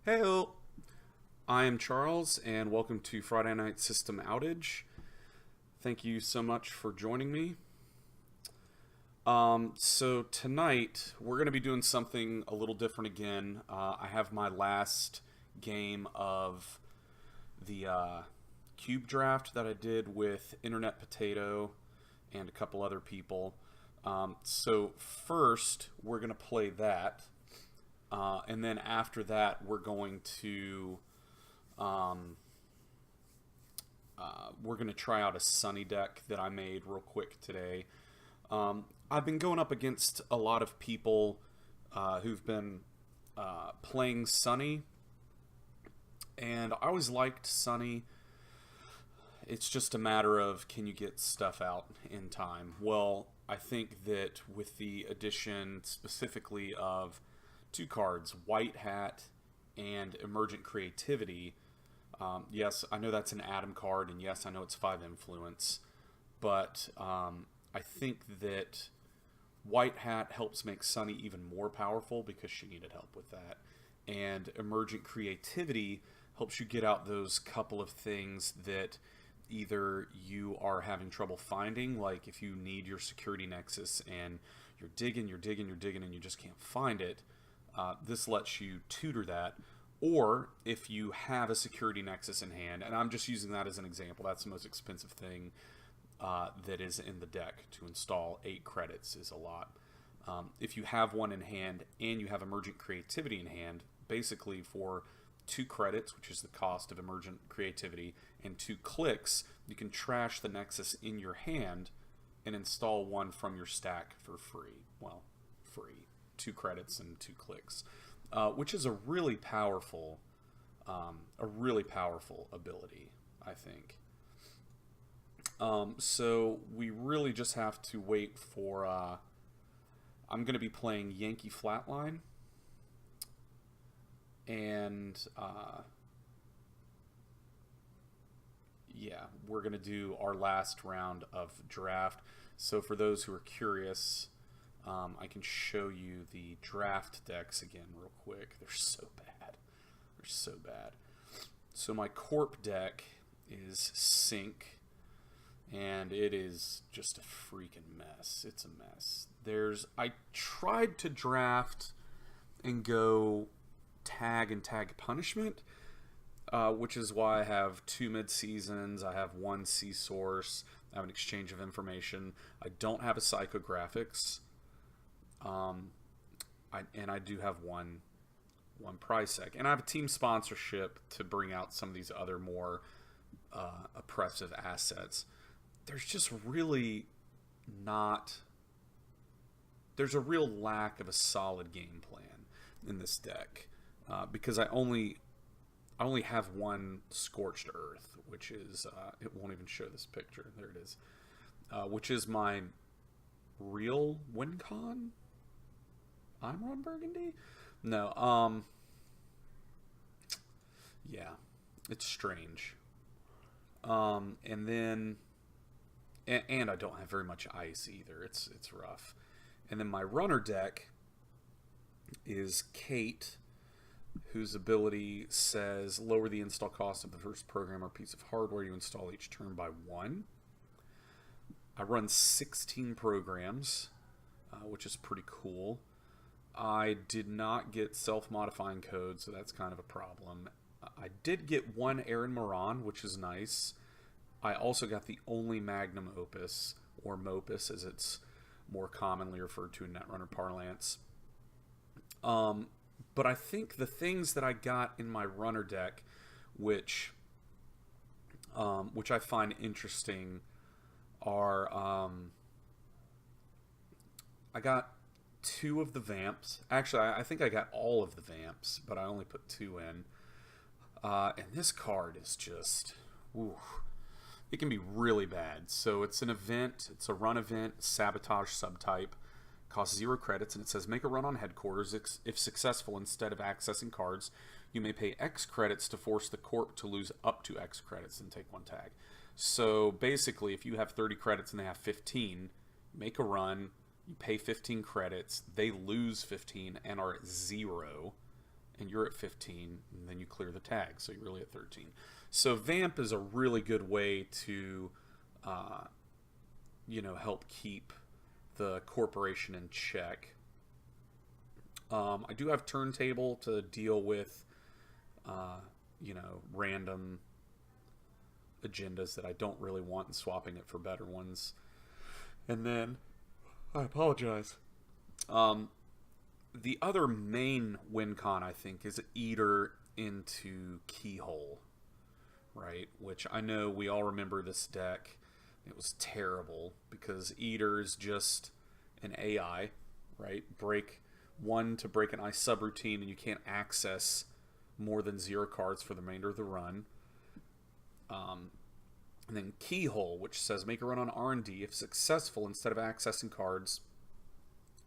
Heyo! I am Charles, and welcome to Friday Night System Outage. Thank you so much for joining me. So tonight, we're going to be doing something a little different again. I have my last game of the cube draft that I did with Internet Potato and a couple other people. So first, we're going to play that. And then after that, we're going to try out a Sunny deck that I made real quick today. I've been going up against a lot of people who've been playing Sunny, and I always liked Sunny. It's just a matter of, can you get stuff out in time? Well, I think that with the addition specifically of two cards, White Hat and Emergent Creativity. Yes, I know that's an Atom card, and yes, I know it's 5 influence, but I think that White Hat helps make Sunny even more powerful because she needed help with that. And Emergent Creativity helps you get out those couple of things that either you are having trouble finding, like if you need your security nexus and you're digging, and you just can't find it. This lets you tutor that, or if you have a security nexus in hand, and I'm just using that as an example, that's the most expensive thing that is in the deck to install. 8 credits is a lot. If you have one in hand and you have Emergent Creativity in hand, basically for 2 credits, which is the cost of Emergent Creativity, and 2 clicks, you can trash the nexus in your hand and install one from your stack for free. Well, free. 2 credits and 2 clicks, which is a really powerful ability, I think. So we really just have to wait for. I'm going to be playing Yankee Flatline, and yeah, we're going to do our last round of draft. So for those who are curious, I can show you the draft decks again real quick. They're so bad. They're so bad. So my Corp deck is Sync, and it is just a freaking mess. It's a mess. I tried to draft and go Tag and Tag Punishment, which is why I have 2 mid-seasons. I have 1 C-Source. I have an Exchange of Information. I don't have a Psychographics. I do have one prize deck, and I have a team sponsorship to bring out some of these other more oppressive assets. There's just really not. There's a real lack of a solid game plan in this deck because I only have 1 Scorched Earth, which is it won't even show this picture. There it is, which is my real WinCon. I'm Ron Burgundy? No, yeah, it's strange. And then, and I don't have very much ice either. It's rough. And then my runner deck is Kate, whose ability says lower the install cost of the first program or piece of hardware you install each turn by 1. I run 16 programs, which is pretty cool. I did not get self-modifying code, so that's kind of a problem. I did get 1 Aaron Moran, which is nice. I also got the only Magnum Opus, or Mopus as it's more commonly referred to in Netrunner parlance. But I think the things that I got in my runner deck, which which I find interesting, are I got 2 of the vamps. Actually, I think I got all of the vamps, but I only put 2 in. And this card is just, ooh, it can be really bad. So it's an event, it's a run event, sabotage subtype, costs 0 credits, and it says make a run on headquarters. If successful, instead of accessing cards, you may pay X credits to force the corp to lose up to X credits and take 1 tag. So basically, if you have 30 credits and they have 15, make a run, you pay 15 credits, they lose 15 and are at 0, and you're at 15, and then you clear the tag, so you're really at 13. So Vamp is a really good way to, help keep the corporation in check. I do have Turntable to deal with, random agendas that I don't really want and swapping it for better ones. And then, I apologize. The other main win con, I think, is Eater into Keyhole, right? Which I know we all remember this deck. It was terrible because Eater is just an AI, right? Break 1 to break an ice subroutine, and you can't access more than 0 cards for the remainder of the run. And then Keyhole, which says make a run on R&D. If successful, instead of accessing cards,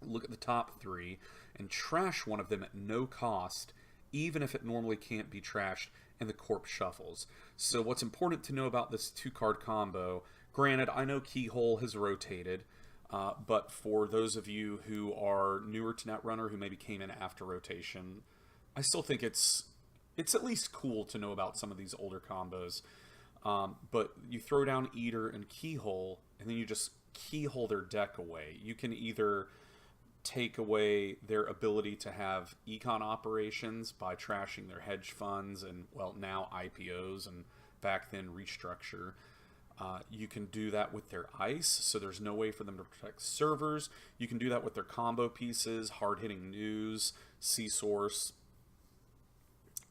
look at the top 3 and trash one of them at no cost, even if it normally can't be trashed, and the corp shuffles. So what's important to know about this 2-card combo, granted, I know Keyhole has rotated, but for those of you who are newer to Netrunner, who maybe came in after rotation, I still think it's at least cool to know about some of these older combos. But you throw down Eater and Keyhole, and then you just Keyhole their deck away. You can either take away their ability to have econ operations by trashing their hedge funds and, well, now IPOs, and back then restructure. You can do that with their ice, so there's no way for them to protect servers. You can do that with their combo pieces, hard-hitting news, C-Source.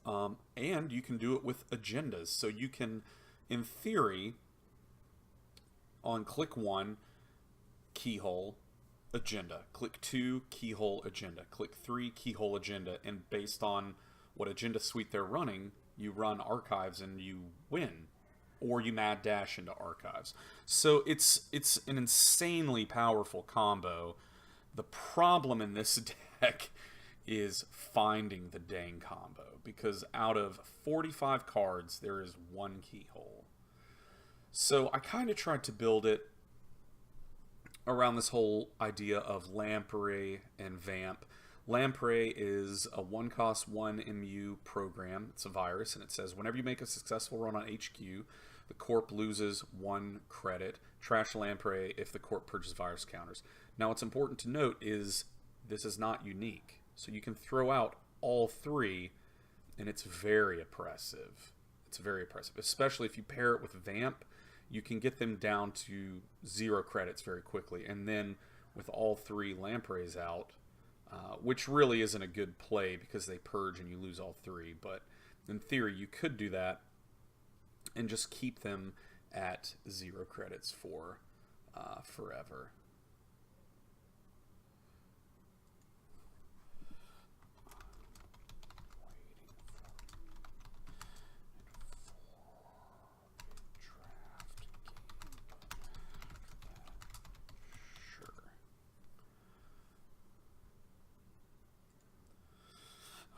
And you can do it with agendas. So you can, in theory, on click 1, Keyhole, agenda. Click 2, Keyhole, agenda. Click 3, Keyhole, agenda. And based on what agenda suite they're running, you run archives and you win. Or you mad dash into archives. So it's an insanely powerful combo. The problem in this deck is finding the dang combo, because out of 45 cards, there is 1 Keyhole. So I kind of tried to build it around this whole idea of Lamprey and Vamp. Lamprey is a 1-cost 1 MU program. It's a virus, and it says whenever you make a successful run on HQ, the corp loses 1 credit. Trash Lamprey if the corp purges virus counters. Now, what's important to note is this is not unique. So you can throw out all 3, and it's very oppressive. It's very oppressive, especially if you pair it with Vamp. You can get them down to 0 credits very quickly. And then with all 3 Lampreys out, which really isn't a good play because they purge and you lose all 3. But in theory, you could do that and just keep them at 0 credits for forever.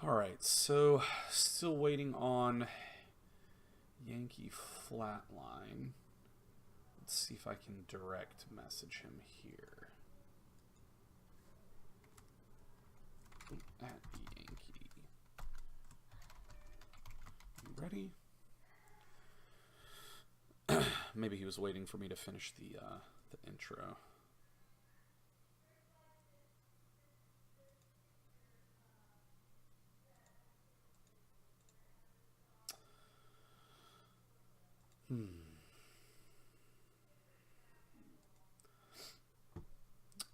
Alright, so still waiting on Yankee Flatline. Let's see if I can direct message him here. At Yankee. You ready? Maybe he was waiting for me to finish the intro.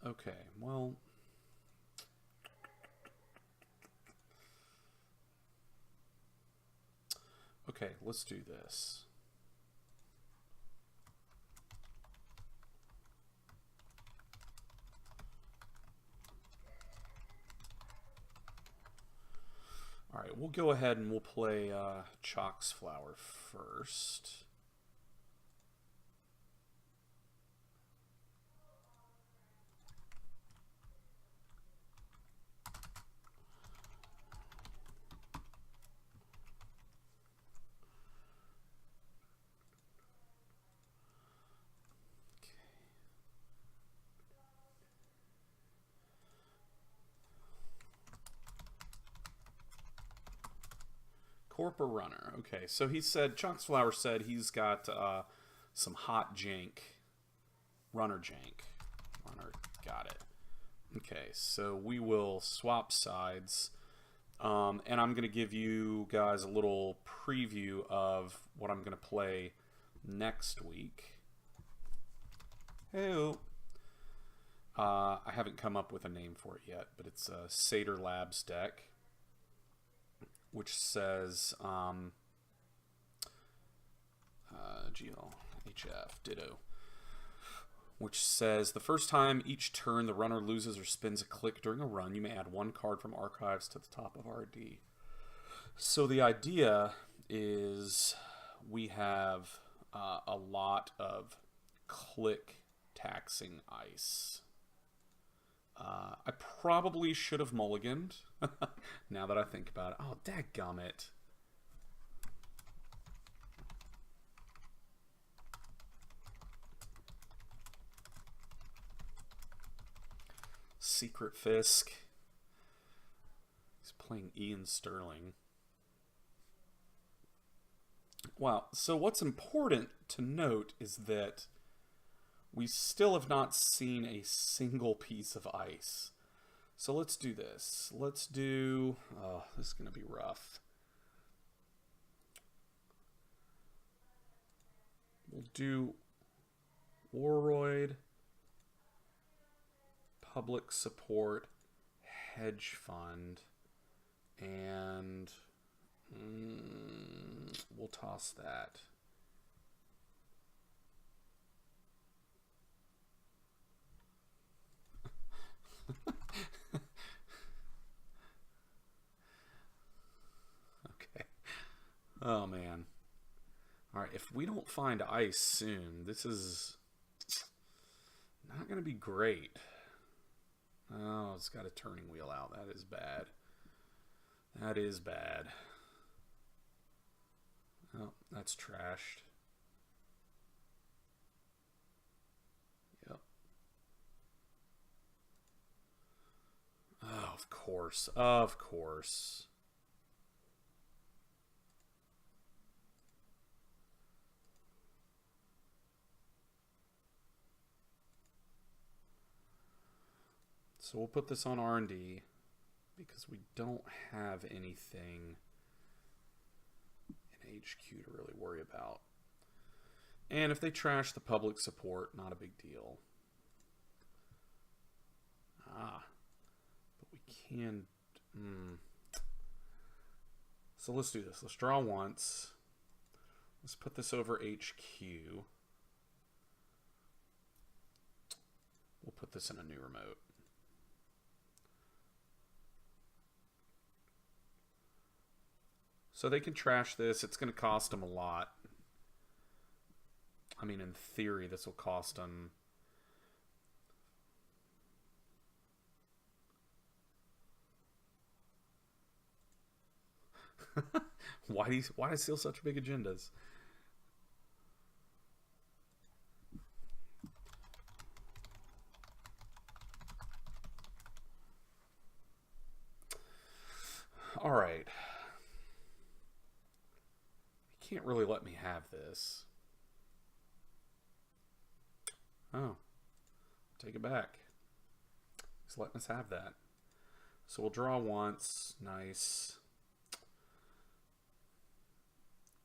Okay, well, okay, let's do this. Alright, we'll go ahead and we'll play Chalk's Flower first. Corpor Runner. Okay, so he said, Chalk's Flower said he's got some hot jank. Runner jank. Runner, got it. Okay, so we will swap sides. And I'm going to give you guys a little preview of what I'm going to play next week. Hey-o. I haven't come up with a name for it yet, but it's a Seder Labs deck, which says GLHF, ditto, which says the first time each turn the runner loses or spends a click during a run, you may add one card from archives to the top of RD. So the idea is we have a lot of click taxing ice. I probably should have mulliganed, now that I think about it. Oh, dadgummit. Secret Fisk. He's playing Ian Sterling. Wow, so what's important to note is that we still have not seen a single piece of ice. So let's do this. Let's do... Oh, this is going to be rough. We'll do Oroid, Public Support, Hedge Fund, and we'll toss that. Okay. Oh, man. Alright, if we don't find ice soon, this is not going to be great. Oh, it's got a turning wheel out. That is bad. That is bad. Oh, that's trashed. Yep. Oh, of course. Of course. So we'll put this on R&D because we don't have anything in HQ to really worry about. And if they trash the public support, not a big deal. Ah, but we can... So let's do this. Let's draw once. Let's put this over HQ. We'll put this in a new remote. So they can trash this. It's going to cost them a lot. I mean, in theory, this will cost them... Why do I steal such big agendas? All right. You can't really let me have this. Oh. Take it back. He's letting us have that. So we'll draw once. Nice.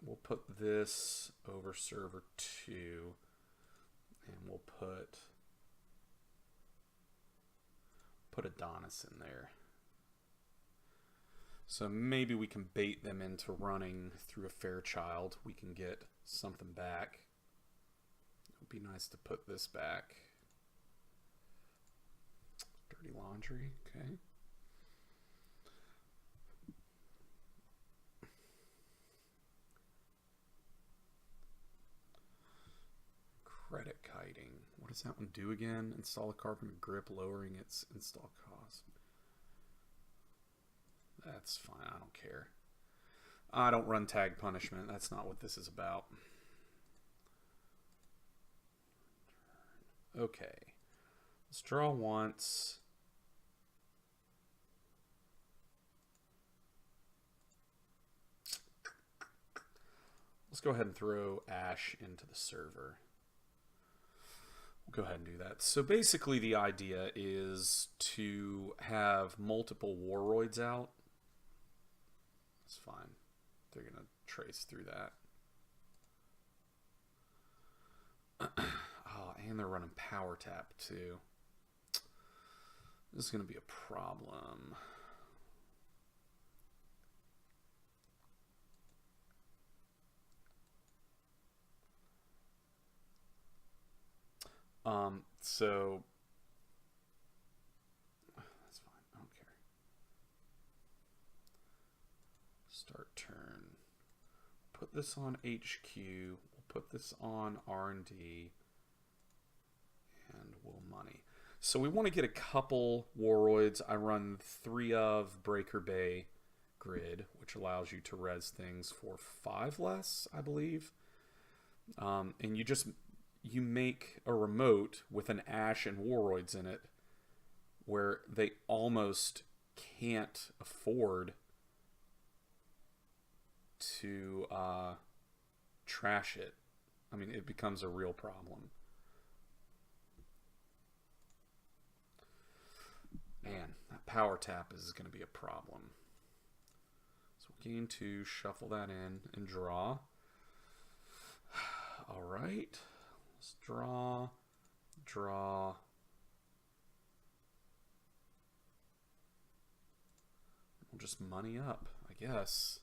We'll put this over server 2. And we'll put Adonis in there. So maybe we can bait them into running through a Fairchild. We can get something back. It would be nice to put this back. Dirty Laundry, okay. Credit kiting. What does that one do again? Install a carpenter grip, lowering its install cost. That's fine. I don't care. I don't run tag punishment. That's not what this is about. Okay. Let's draw once. Let's go ahead and throw Ash into the server. We'll go ahead and do that. So basically the idea is to have multiple Warroids out. That's fine. They're going to trace through that. Oh, and they're running Power Tap too. This is going to be a problem. So that's fine. I don't care. Start turn. Put this on HQ. We'll put this on R&D, and we'll money. So we want to get a couple Warroids. I run 3 of Breaker Bay grid, which allows you to res things for 5 less, I believe. And you make a remote with an Ash and Warroids in it where they almost can't afford to trash it. I mean, it becomes a real problem. Man, that Power Tap is going to be a problem. So we gain 2, shuffle that in, and draw. All right. Let's draw. We'll just money up, I guess.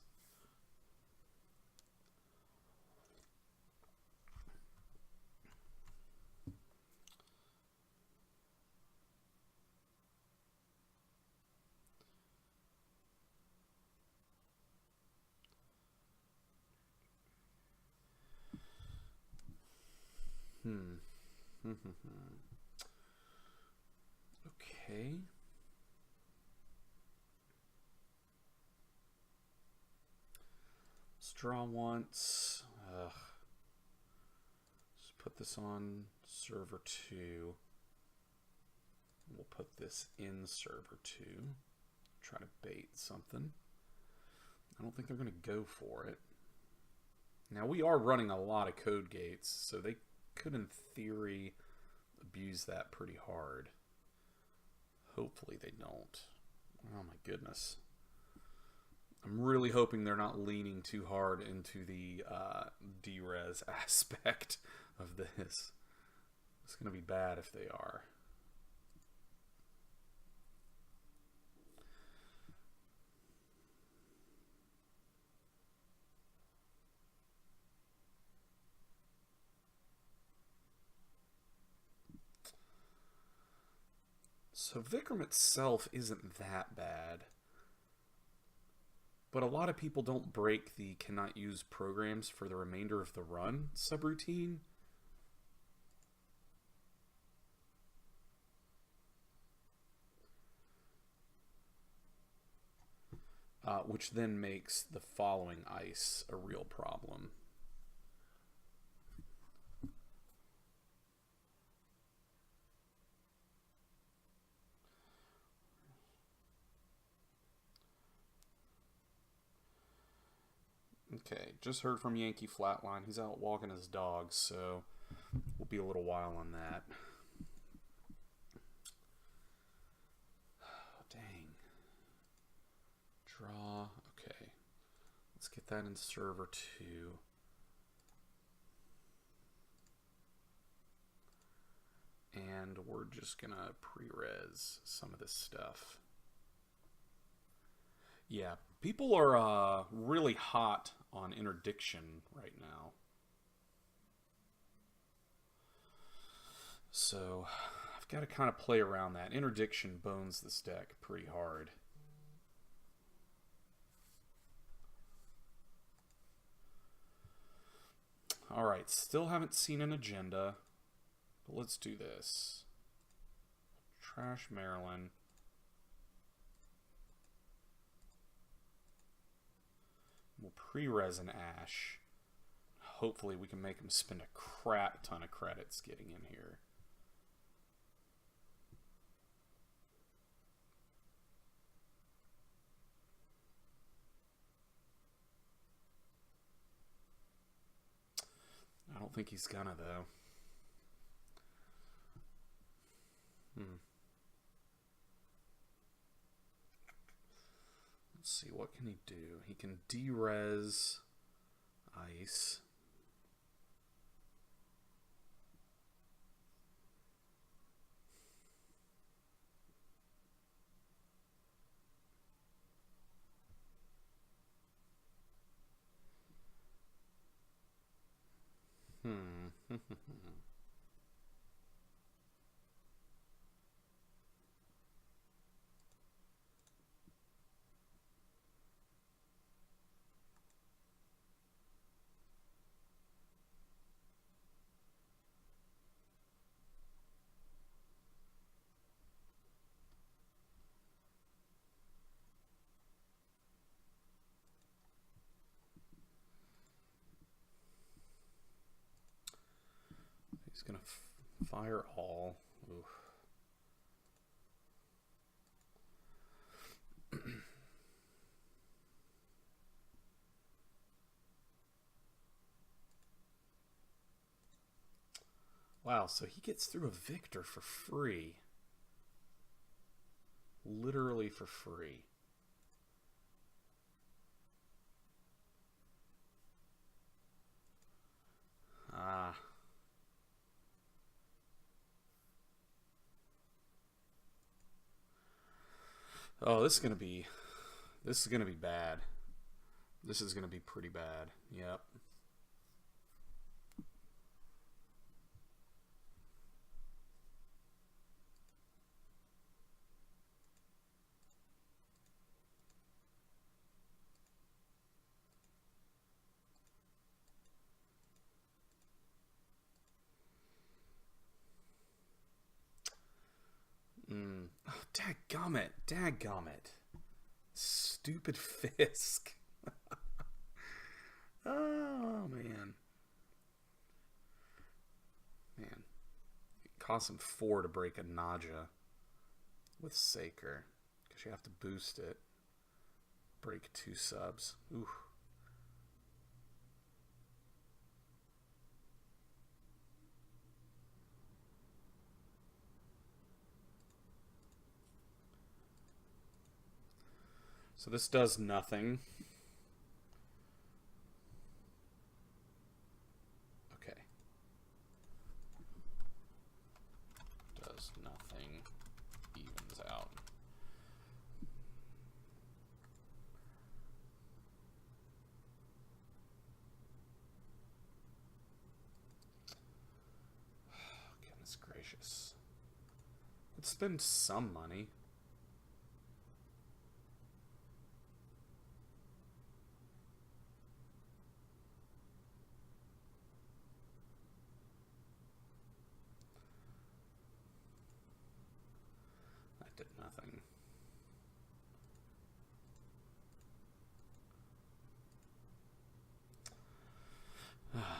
Okay. Let's draw once. Just put this on server 2. We'll put this in server 2. Try to bait something. I don't think they're going to go for it. Now we are running a lot of code gates, so they could in theory abuse that pretty hard. Hopefully they don't. Oh my goodness. I'm really hoping they're not leaning too hard into the D-res aspect of this. It's going to be bad if they are. So Vikram itself isn't that bad. But a lot of people don't break the cannot use programs for the remainder of the run subroutine. Which then makes the following ice a real problem. Okay, just heard from Yankee Flatline. He's out walking his dog, so we'll be a little while on that. Dang. Draw. Okay. Let's get that in server 2. And we're just going to pre-res some of this stuff. Yeah, people are really hot on interdiction right now. So I've got to kind of play around that. Interdiction bones this deck pretty hard. Alright, still haven't seen an agenda. But let's do this. Trash Maryland. We'll pre-resin Ash. Hopefully we can make him spend a crap ton of credits getting in here. I don't think he's gonna, though. Let's see, what can he do? He can de-res ice. He's gonna fire all. Oof. Wow, so he gets through a Victor for free. Literally for free. Ah. Oh, this is gonna be bad. This is gonna be pretty bad. Yep. Oh, dadgummit. Dadgummit. Stupid Fisk. Oh, man. Man. It costs him 4 to break a Naja with Saker. Because you have to boost it. Break 2 subs. Ooh. So this does nothing. Okay. Does nothing. Evens out. Goodness gracious. Let's spend some money. Did nothing.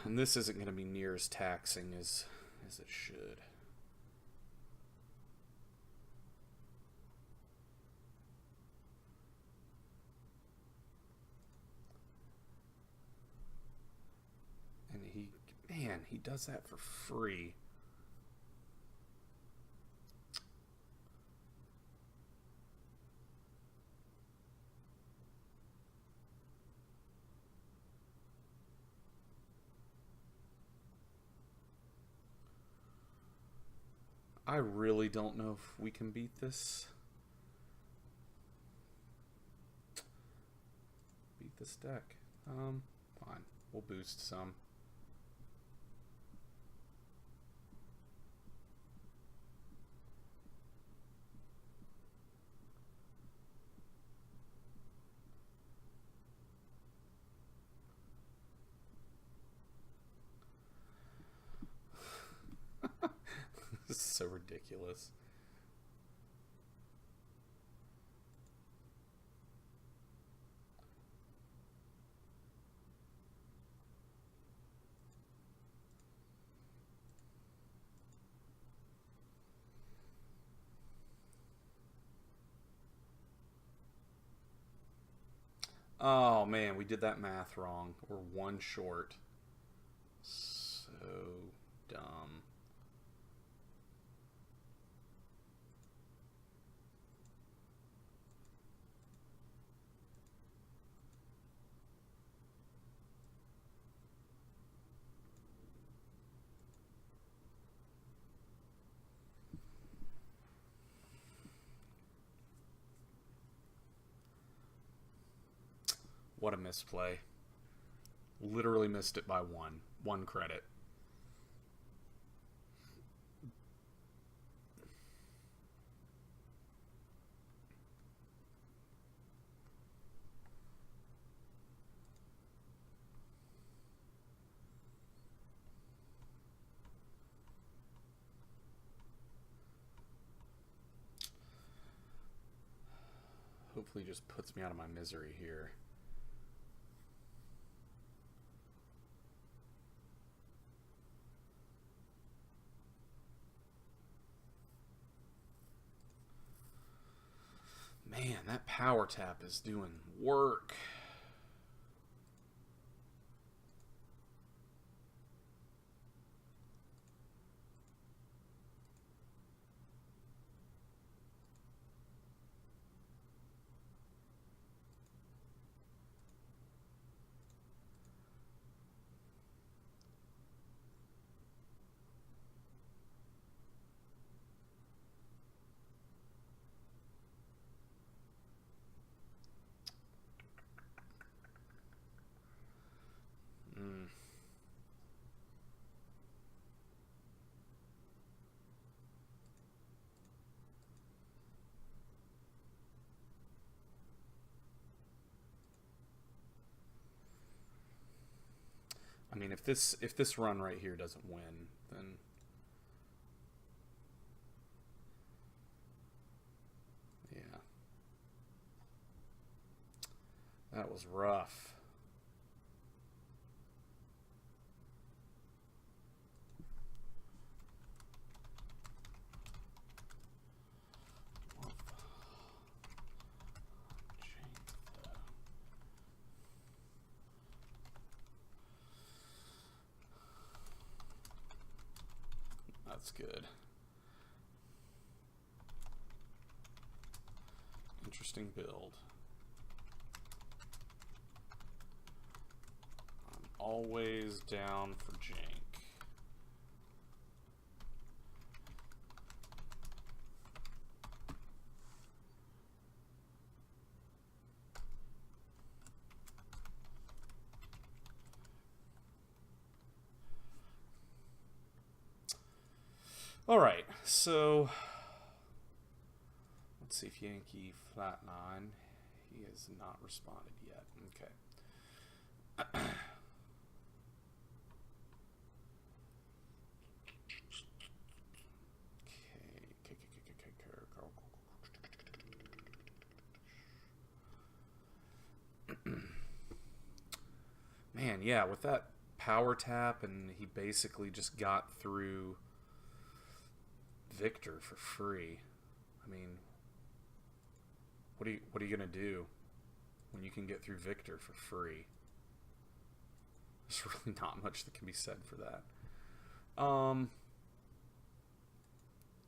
And this isn't going to be near as taxing as it should. And he does that for free. I really don't know if we can beat this. Beat this deck. Fine. We'll boost some. This is so ridiculous. Oh man, we did that math wrong. We're one short. So dumb. What a misplay. Literally missed it by one. One credit. Hopefully just puts me out of my misery here. Man, that power tap is doing work. I mean, if this run right here doesn't win, then yeah, that was rough. That's good. Interesting build. I'm always down for jank. All right, so let's see if Yankee flat9. He has not responded yet. Okay. Man, yeah, with that power tap, and he basically just got through Victor for free. I mean, what are you gonna do when you can get through Victor for free? There's really not much that can be said for that.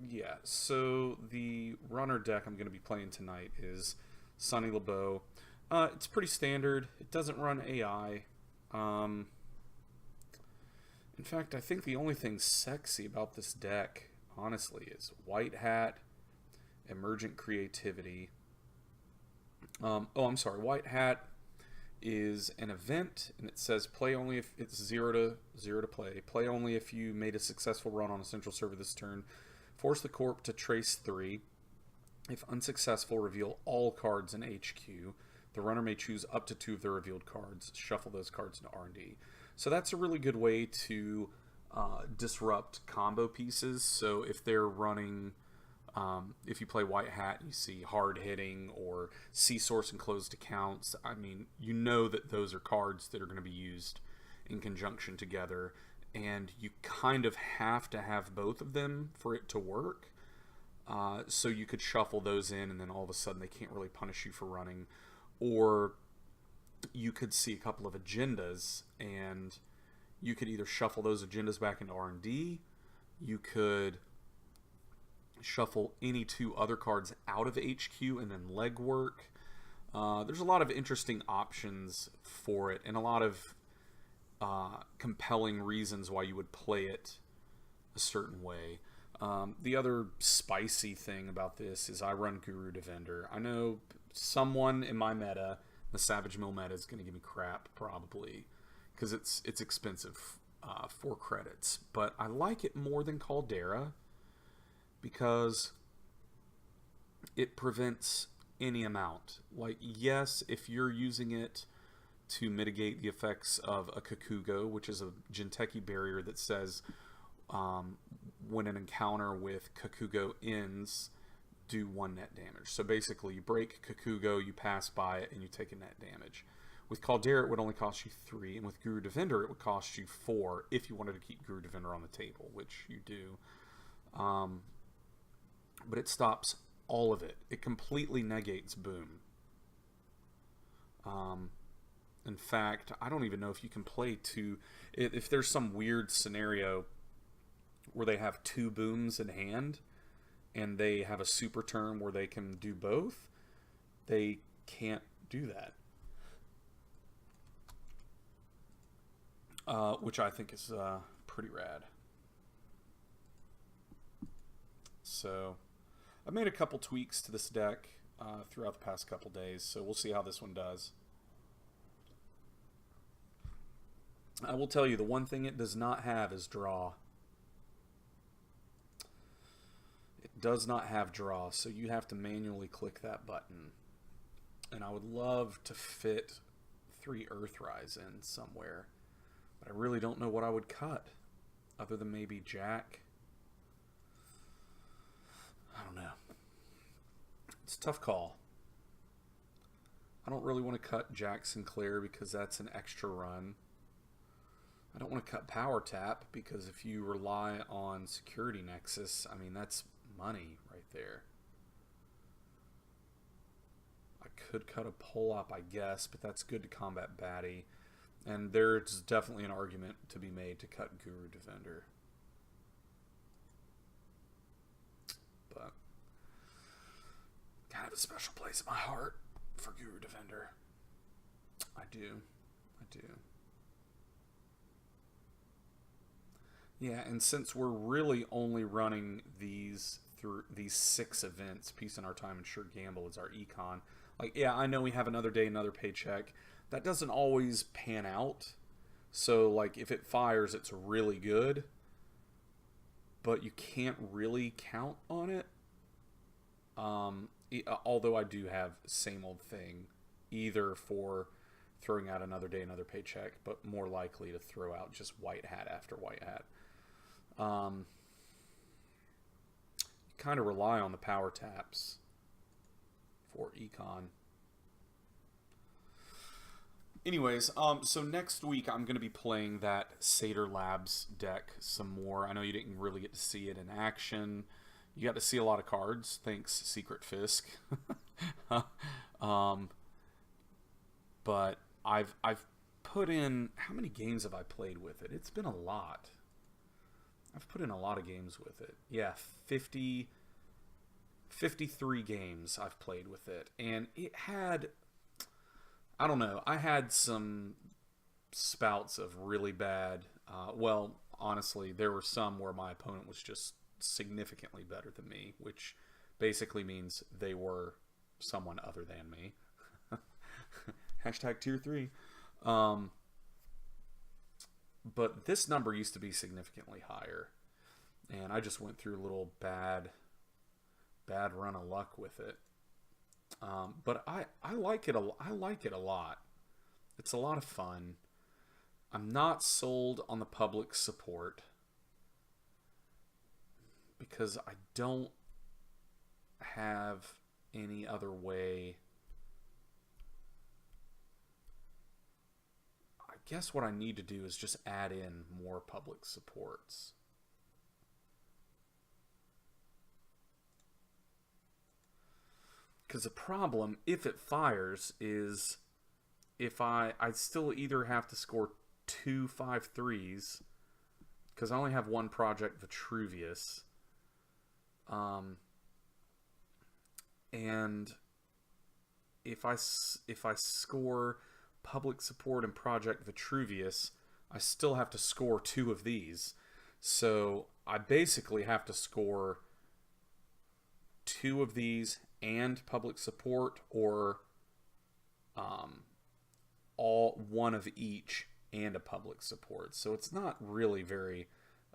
Yeah, so the runner deck I'm going to be playing tonight is Sonny LeBeau. It's pretty standard. It doesn't run AI. In fact, I think the only thing sexy about this deck, honestly, is White Hat, Emergent Creativity. I'm sorry. White Hat is an event, and it says play only if it's 0 to play. Play only if you made a successful run on a central server this turn. Force the corp to trace 3. If unsuccessful, reveal all cards in HQ. The runner may choose up to 2 of the revealed cards. Shuffle those cards into R&D. So that's a really good way to disrupt combo pieces. So if they're running, if you play White Hat, you see hard hitting or sea source and closed accounts. I mean, you know that those are cards that are going to be used in conjunction together, and you kind of have to have both of them for it to work. So you could shuffle those in, and then all of a sudden they can't really punish you for running. Or you could see a couple of agendas, and you could either shuffle those agendas back into R&D. You could shuffle any two other cards out of HQ and then legwork. There's a lot of interesting options for it, and a lot of compelling reasons why you would play it a certain way. The other spicy thing about this is I run Guru Defender. I know someone in my meta, the Savage Mill meta, is going to give me crap probably because it's expensive, 4 credits. But I like it more than Caldera because it prevents any amount. Like, yes, if you're using it to mitigate the effects of a Kakugo, which is a Jinteki barrier that says when an encounter with Kakugo ends, do 1 net damage. So basically, you break Kakugo, you pass by it, and you take a net damage. With Caldera, it would only cost you 3, and with Guru Defender, it would cost you 4 if you wanted to keep Guru Defender on the table, which you do. But it stops all of it. It completely negates Boom. In fact, I don't even know if you can play 2... If there's some weird scenario where they have 2 booms in hand, and they have a super turn where they can do both, they can't do that. Which I think is pretty rad. So, I made a couple tweaks to this deck throughout the past couple days, so we'll see how this one does. I will tell you, the one thing it does not have is draw. It does not have draw, so you have to manually click that button. And I would love to fit 3 Earthrise in somewhere, but I really don't know what I would cut, other than maybe Jack. I don't know. It's a tough call. I don't really want to cut Jack Sinclair because that's an extra run. I don't want to cut Power Tap because if you rely on Security Nexus, I mean, that's money right there. I could cut a Pull-Up, I guess, but that's good to combat Batty. And there's definitely an argument to be made to cut Guru Defender. But kind of a special place in my heart for Guru Defender. I do. Yeah, and since we're really only running these through these 6 events, Peace in Our Time and Sure Gamble is our econ. Like, yeah, I know we have another day, another paycheck. That doesn't always pan out. So, like, if it fires, it's really good. But you can't really count on it. Although I do have Same Old Thing, either for throwing out another day, another paycheck, but more likely to throw out just White Hat after White Hat. You kind of rely on the Power Taps for econ. Anyways, so next week I'm going to be playing that Satyr Labs deck some more. I know you didn't really get to see it in action. You got to see a lot of cards. Thanks, Secret Fisk. But I've put in... How many games have I played with it? It's been a lot. I've put in a lot of games with it. Yeah, 53 games I've played with it. And it had... I don't know. I had some spouts of really bad... well, honestly, there were some where my opponent was just significantly better than me, which basically means they were someone other than me. Hashtag tier 3. But this number used to be significantly higher, and I just went through a little bad run of luck with it. But I like it I like it a lot. It's a lot of fun. I'm not sold on the public support. because I don't have any other way. I guess what I need to do is just add in more public supports. Because the problem, if it fires, is if I still either have to score 2 5-3s, because I only have one project, Vitruvius, and if I score public support and project Vitruvius, I still have to score 2 of these. So I basically have to score 2 of these and public support, or all one of each and a public support. So it's not really very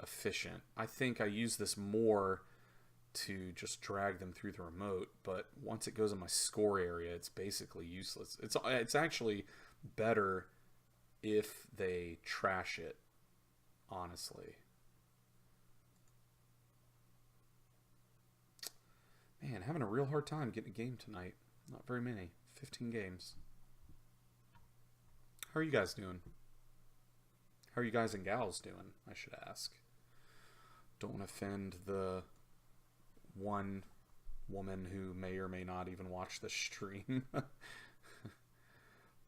efficient. I think I use this more to just drag them through the remote, but once it goes in my score area, it's basically useless. It's actually better if they trash it, honestly. Man, having a real hard time getting a game tonight. Not very many. 15 games. How are you guys doing? How are you guys and gals doing, I should ask? Don't want to offend the one woman who may or may not even watch the stream.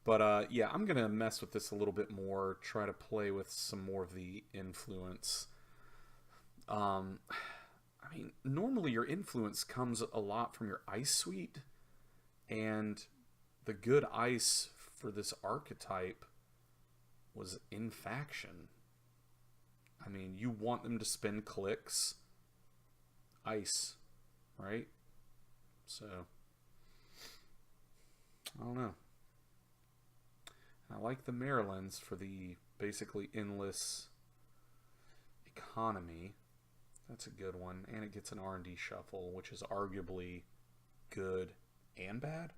But yeah, I'm going to mess with this a little bit more, try to play with some more of the influence. I mean, normally your influence comes a lot from your ice suite, and the good ice for this archetype was in faction. I mean, you want them to spend clicks. Ice, right? So, I don't know. I like the Marylands for the basically endless economy. That's a good one. And it gets an R&D shuffle, which is arguably good and bad.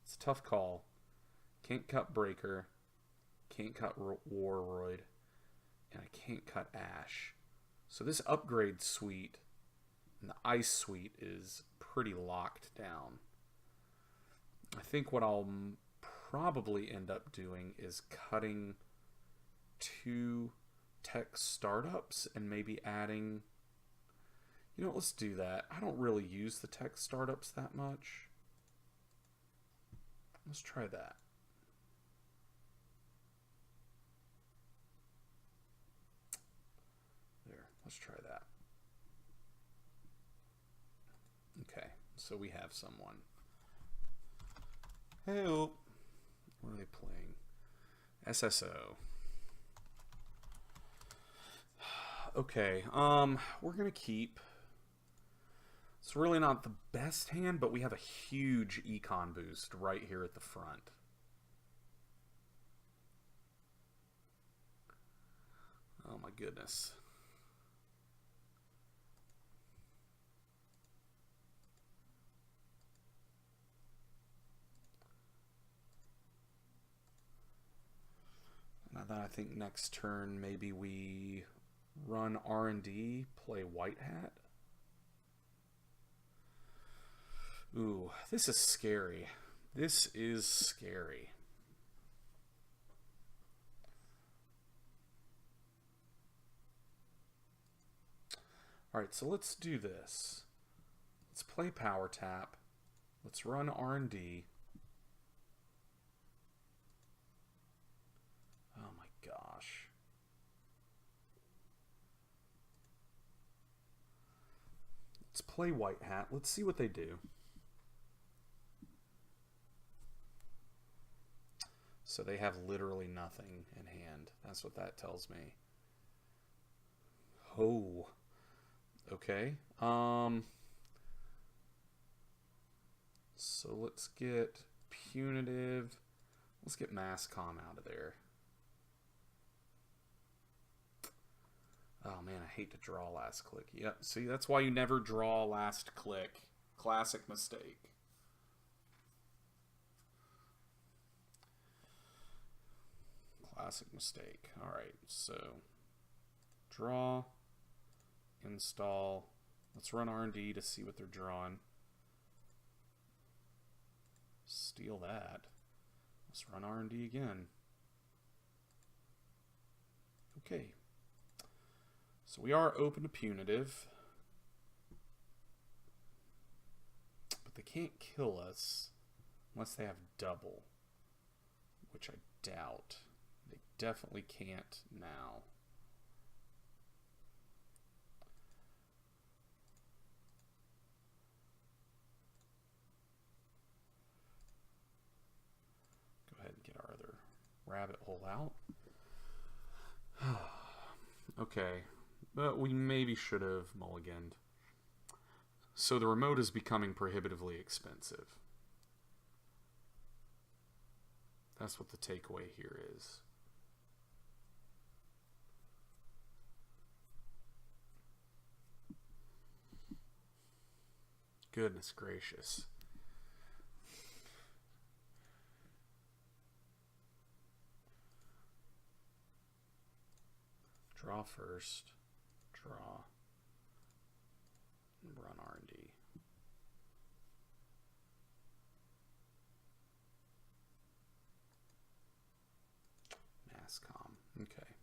It's a tough call. Can't cut Breaker. Can't cut Warroid. And I can't cut Ash. So this upgrade suite and the ice suite is pretty locked down. I think what I'll probably end up doing is cutting 2 tech startups and maybe adding... You know, let's do that. I don't really use the tech startups that much. Let's try that. There, let's try that. Okay, so we have someone. Hey, what are they playing? SSO. Okay, we're gonna keep. It's really not the best hand, but we have a huge econ boost right here at the front. Oh my goodness. Now that I think next turn maybe we run R&D, play White Hat. Ooh, this is scary. This is scary. Alright, so let's do this. Let's play Power Tap. Let's run R&D. Oh my gosh. Let's play White Hat. Let's see what they do. So they have literally nothing in hand. That's what that tells me. Oh. Okay. So let's get Punitive. Let's get Mass Comm out of there. Oh man, I hate to draw last click. Yep, see, that's why you never draw last click. Classic mistake. Classic mistake. Alright, so Draw. Install. Let's run R&D to see what they're drawing. Steal that. Let's run R&D again. Okay. So we are open to punitive. But they can't kill us unless they have double. Which I doubt. They definitely can't now. Go ahead and get our other rabbit hole out. Okay, but we maybe should have mulliganed. So the remote is becoming prohibitively expensive. That's what the takeaway here is. Goodness gracious. Draw first. Draw. And run R&D. Masscom. Okay.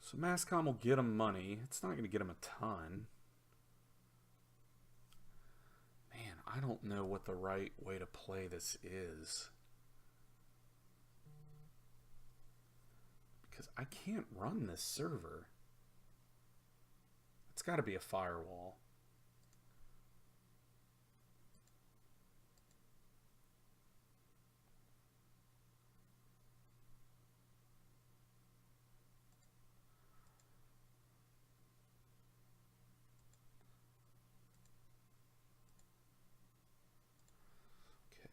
So Masscom will get him money. It's not going to get him a ton. Man, I don't know what the right way to play this is. Because I can't run this server. It's got to be a firewall. Okay.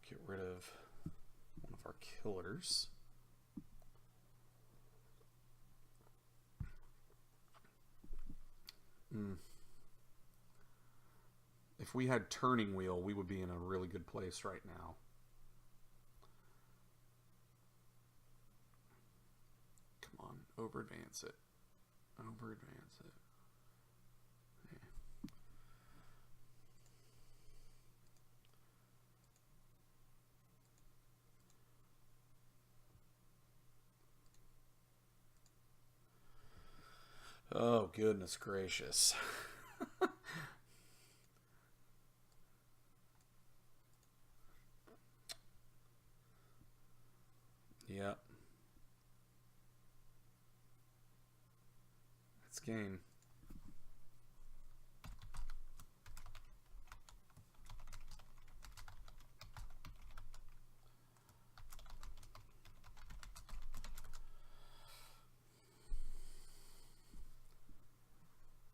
Get rid of one of our killers. If we had turning wheel, we would be in a really good place right now. Come on, over advance it. Over advance it. Oh, goodness gracious. Yep. It's game.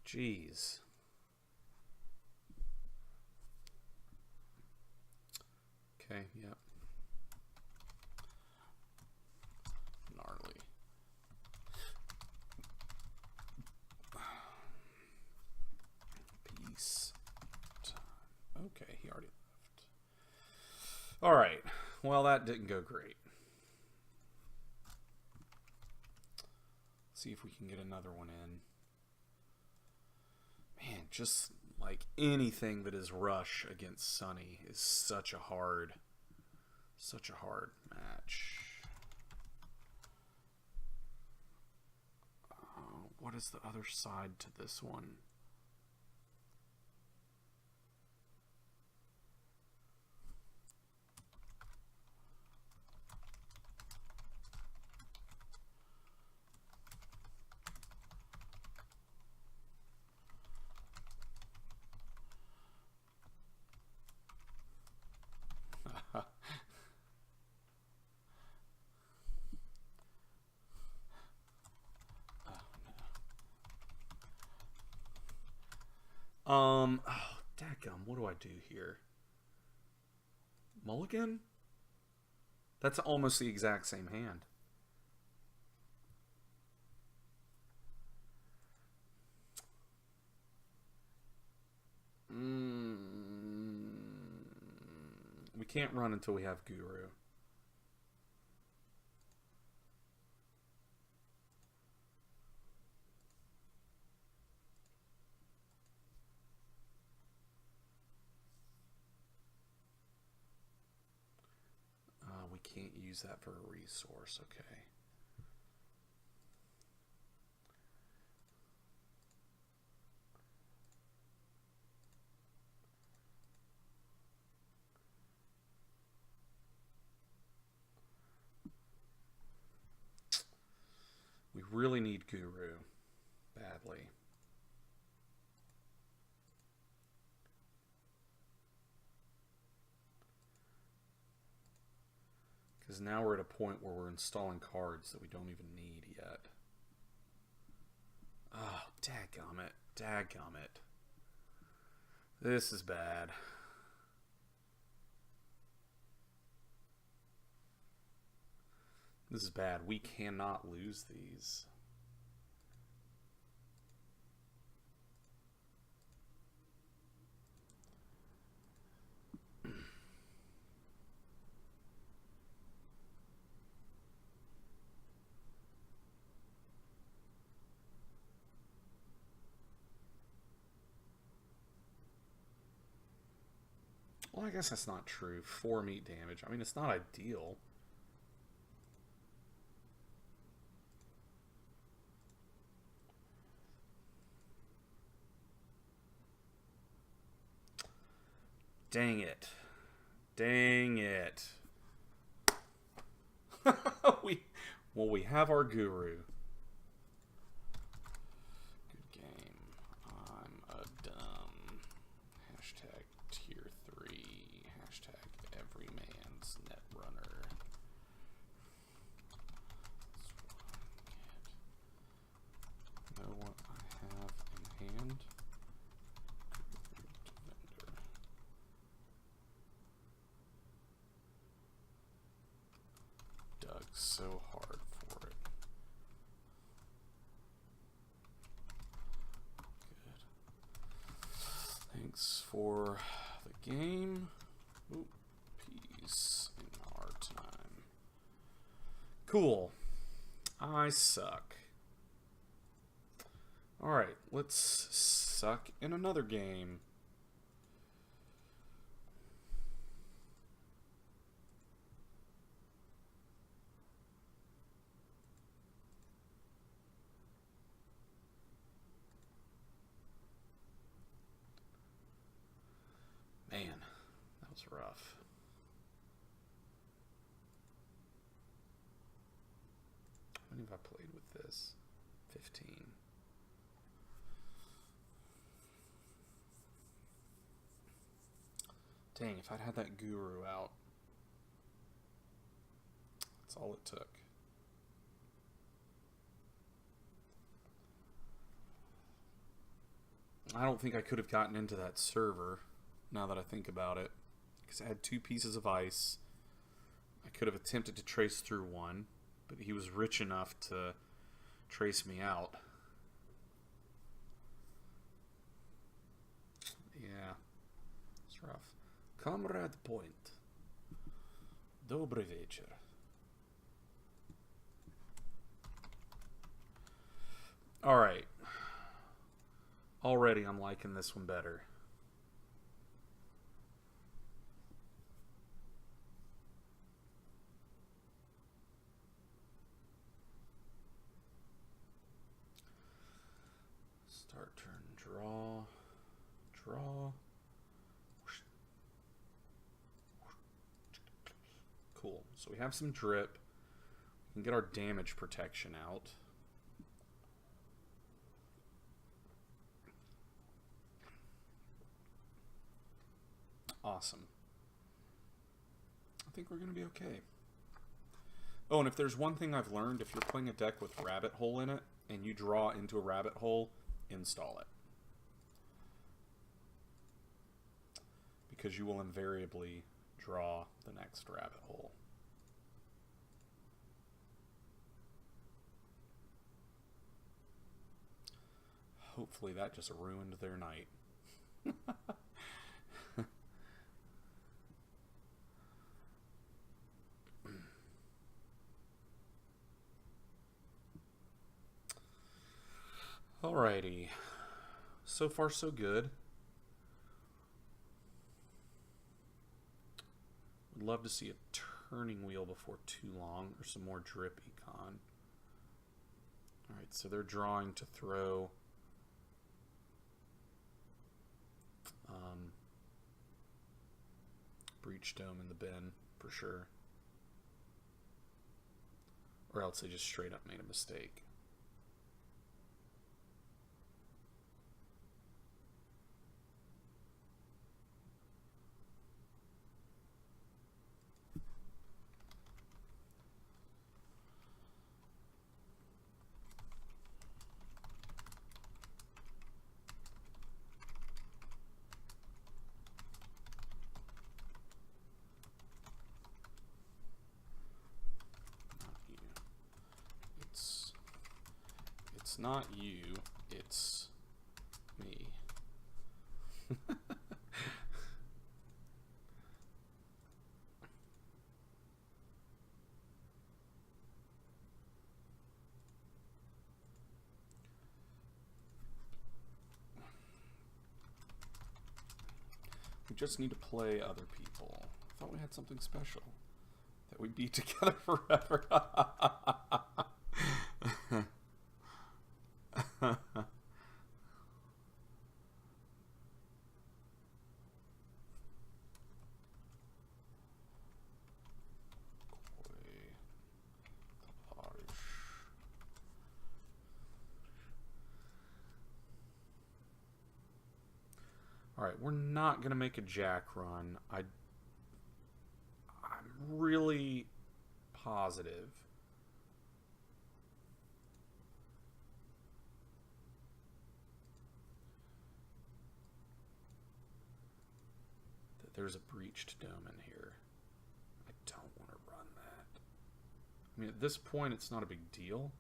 Jeez. Okay, yep. Gnarly. Peace time. Okay, he already left. Alright, well that didn't go great. Let's see if we can get another one in. Man, just like anything that is rush against Sunny is such a hard match. What is the other side to this one? Oh, dadgum, what do I do here? Mulligan? That's almost the exact same hand. We can't run until we have Guru. use that for a resource. Okay. We really need Guru badly. Because now we're at a point where we're installing cards that we don't even need yet. Oh, dadgummit. Dadgummit. This is bad. This is bad. We cannot lose these. Well, I guess that's not true. 4 meat damage. I mean, it's not ideal. Dang it. Dang it. we have our Guru. Good game. I'm a dumb. Hashtag tier 3. Hashtag everyman's Netrunner. Know what I have in hand. Dug so hard for it. Good. Thanks for the game. Ooh, peace in our time. Cool. I suck. Alright, let's suck in another game. Man, that was rough. How many have I played with this? 15. Dang, if I'd had that Guru out. That's all it took. I don't think I could have gotten into that server, now that I think about it. Because I had 2 pieces of ice. I could have attempted to trace through one, but he was rich enough to trace me out. Yeah, it's rough. Comrade Point. Dobry wieczór. Alright. Already I'm liking this one better. Start turn, draw. Draw. Cool. So we have some drip. We can get our damage protection out. Awesome. I think we're going to be okay. Oh, and if there's one thing I've learned, if you're playing a deck with Rabbit Hole in it, and you draw into a Rabbit Hole, install it. Because you will invariably draw the next Rabbit Hole. Hopefully that just ruined their night. Alrighty. So far, so good. Would love to see a turning wheel before too long, or some more drip econ. Alright, so they're drawing to throw Breach Dome in the bin, for sure. Or else they just straight up made a mistake. It's not you, it's me. We just need to play other people. I thought we had something special. That we'd be together forever. Alright, we're not going to make a jack run. I'm really positive that there's a breached dome in here. I don't want to run that. I mean, at this point, it's not a big deal.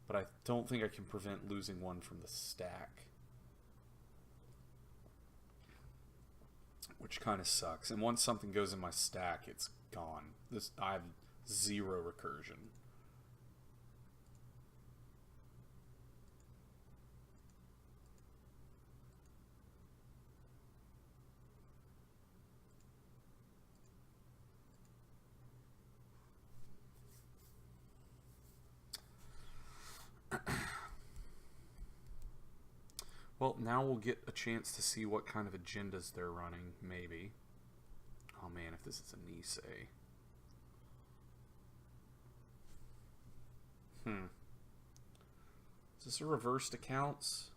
But I don't think I can prevent losing one from the stack. Which kind of sucks. And once something goes in my stack, it's gone. I have 0 recursion. Well, now we'll get a chance to see what kind of agendas they're running, maybe. Oh man, if this is a Nisei. Is this a reversed accounts?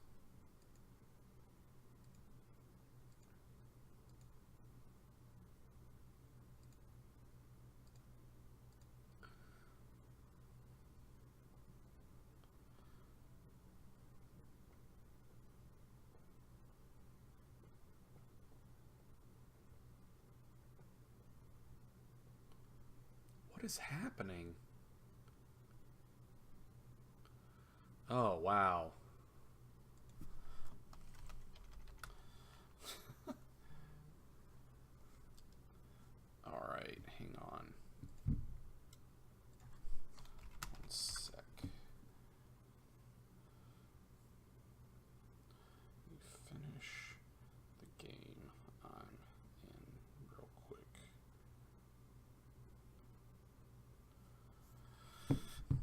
What is happening? Oh, wow. All right, hang on. One sec. You finish the game I'm in real quick.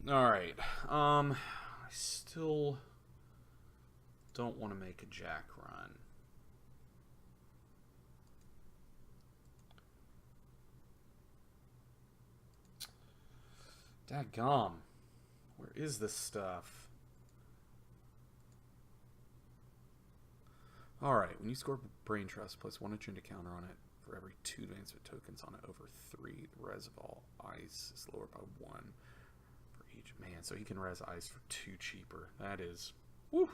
All right. I still don't want to make a jack run. Dadgum. Where is this stuff? Alright, when you score Brain Trust, place 1 agenda counter on it for every 2 advancement tokens on it over 3. The res of all ice is lowered by 1 for each. Man, so he can res ice for 2 cheaper. That is... Woo!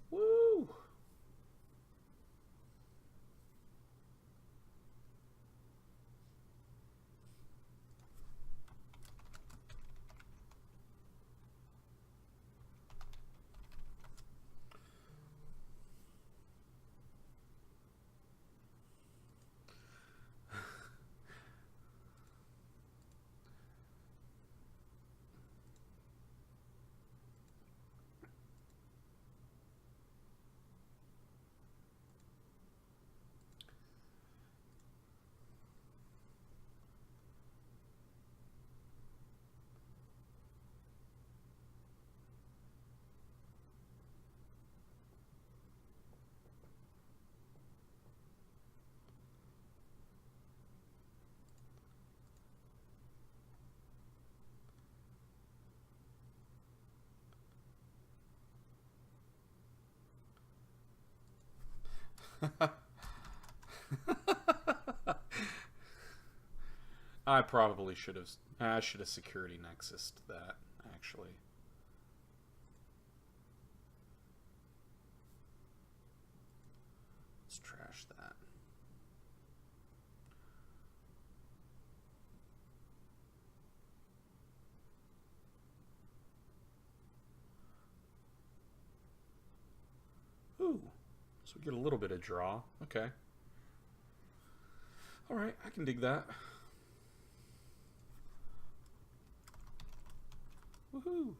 Woo! I probably should have. I should have security nexused that, actually. Let's trash that. Ooh. So we get a little bit of draw. Okay. Alright, I can dig that. Woohoo!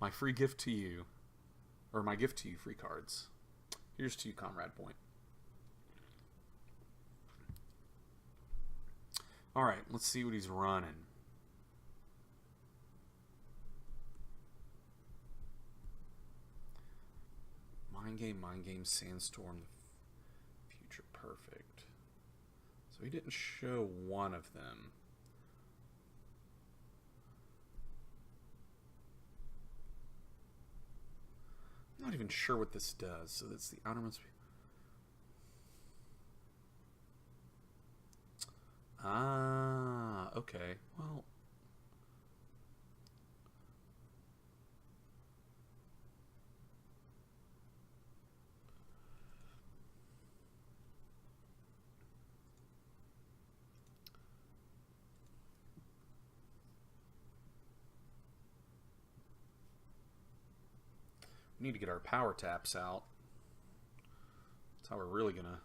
My free gift to you. Or my gift to you, free cards. Here's to you, Comrade Point. Alright, let's see what he's running. Mind game, Sandstorm, Future Perfect. So he didn't show one of them. I'm not even sure what this does. So that's the outermost. Ah, okay. Well, we need to get our power taps out. That's how we're really gonna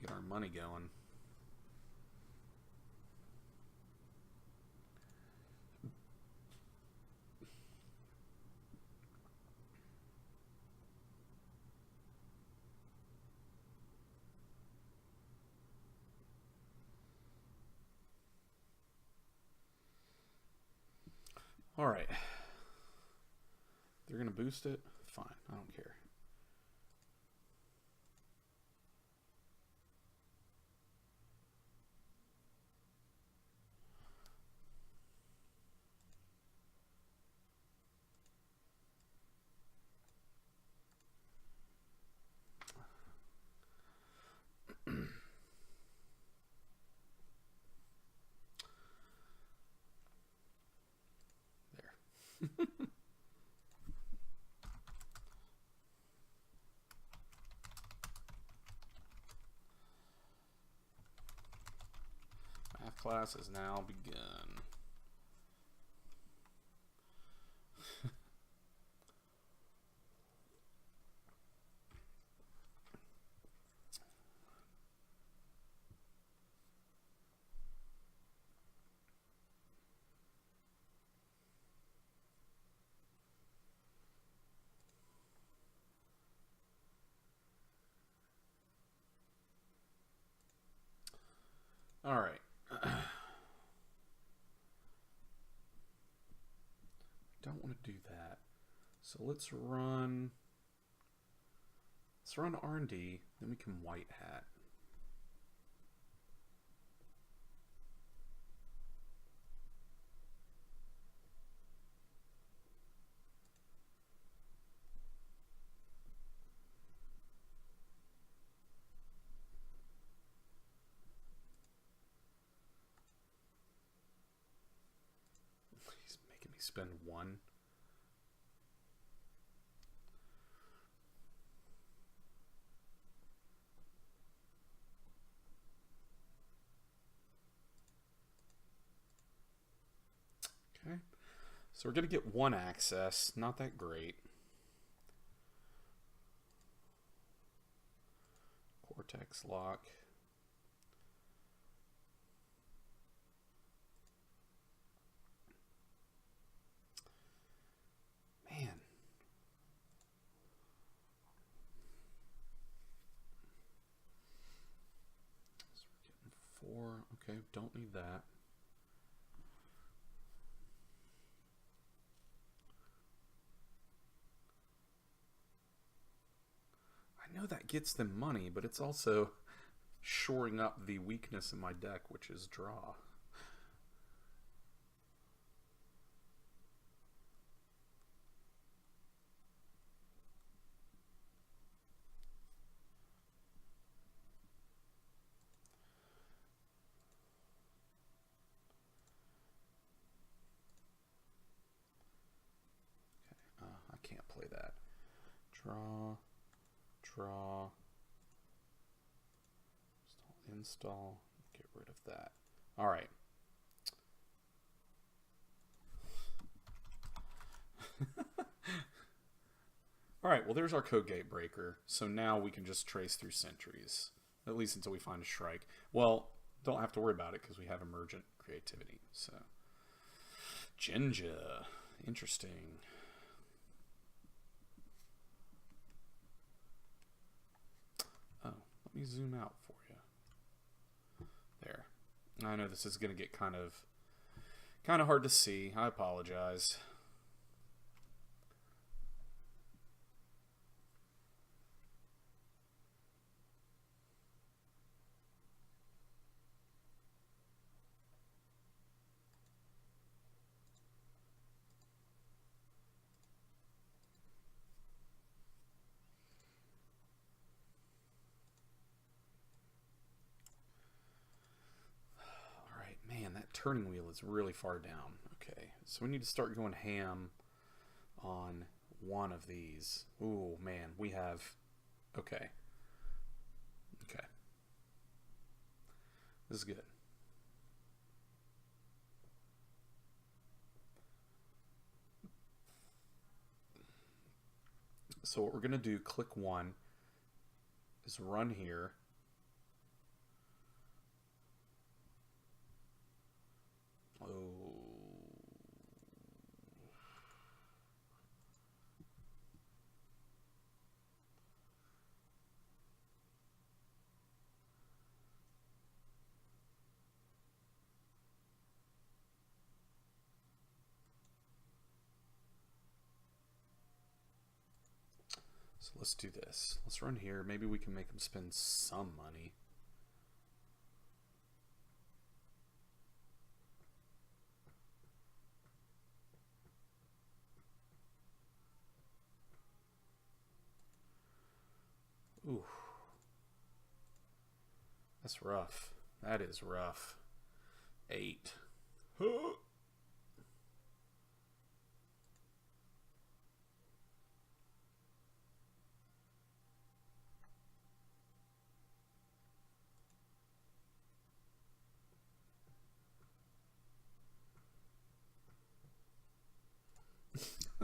get our money going. All right. They're gonna boost it? Fine, I don't care. There. Math class has now begun. All right. Don't want to do that. So let's run R&D, then we can white hat. He's making me spend one. Okay. So we're going to get one access. Not that great. Cortex lock. Man. So we're getting 4. Okay, don't need that. I know that gets them money, but it's also shoring up the weakness in my deck, which is draw. Draw. Install. Get rid of that. All right. All right, well, there's our code gate breaker. So now we can just trace through sentries, at least until we find a strike. Well, don't have to worry about it because we have emergent creativity. So, Jinja. Interesting. Oh, let me zoom out for you. There. I know this is going to get kind of hard to see. I apologize. Man, that turning wheel is really far down. Okay, so we need to start going ham on one of these. Ooh, man, we have... Okay. Okay. This is good. So what we're going to do, click one, is run here. Oh. So let's do this. Let's run here. Maybe we can make them spend some money. Ooh. That's rough. That is rough. 8.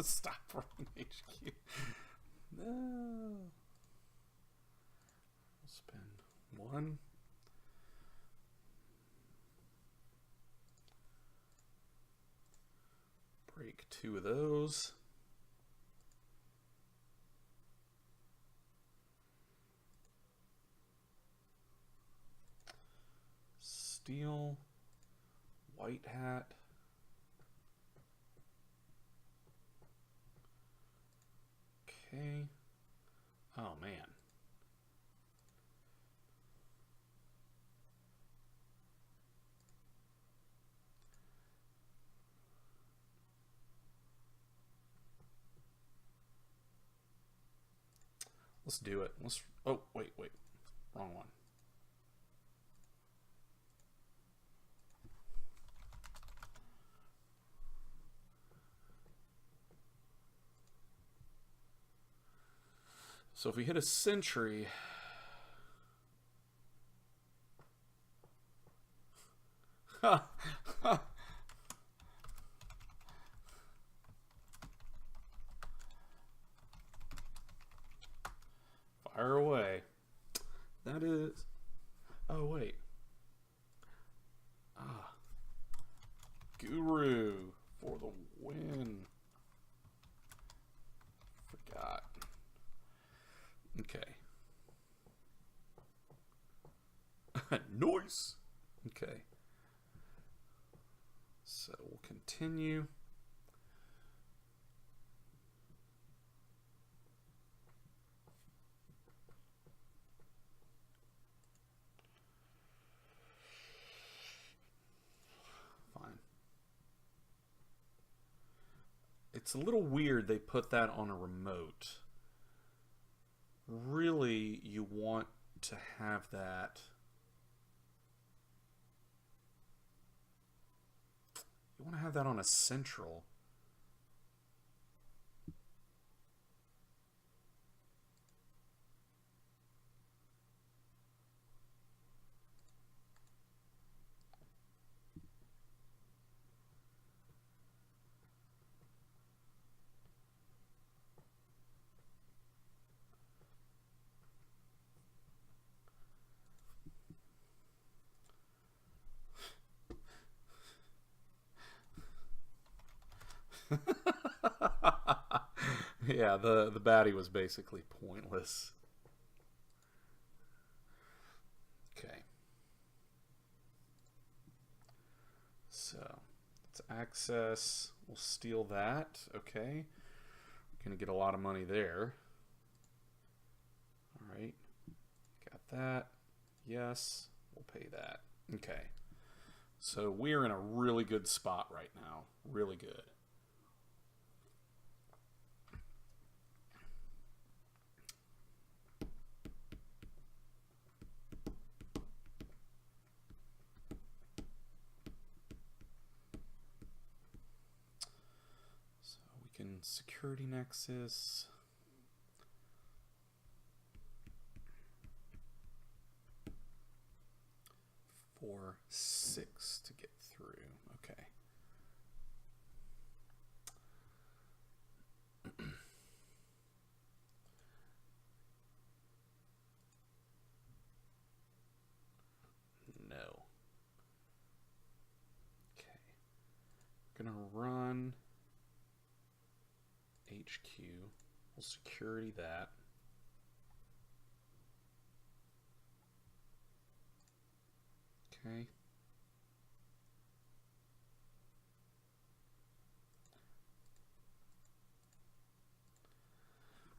Stop running HQ. No. We'll spend 1. Break 2 of those. Steal. White hat. Okay. Oh, man. Let's do it. Let's... Oh, wait. Wrong one. So if we hit a sentry... Fire away. That is... Oh, wait. Ah. Guru for the win. Forgot. Okay. Nice. Okay. So we'll continue. Fine. It's a little weird they put that on a remote. Really, you want to have that. You want to have that on a central. Yeah, the baddie was basically pointless. Okay. So, let's access. We'll steal that. Okay. Gonna get a lot of money there. Alright. Got that. Yes. We'll pay that. Okay. So we're in a really good spot right now. Really good. So we can security nexus. For 6 to get through. Okay. No. Okay. Gonna run HQ. We'll security that. Okay.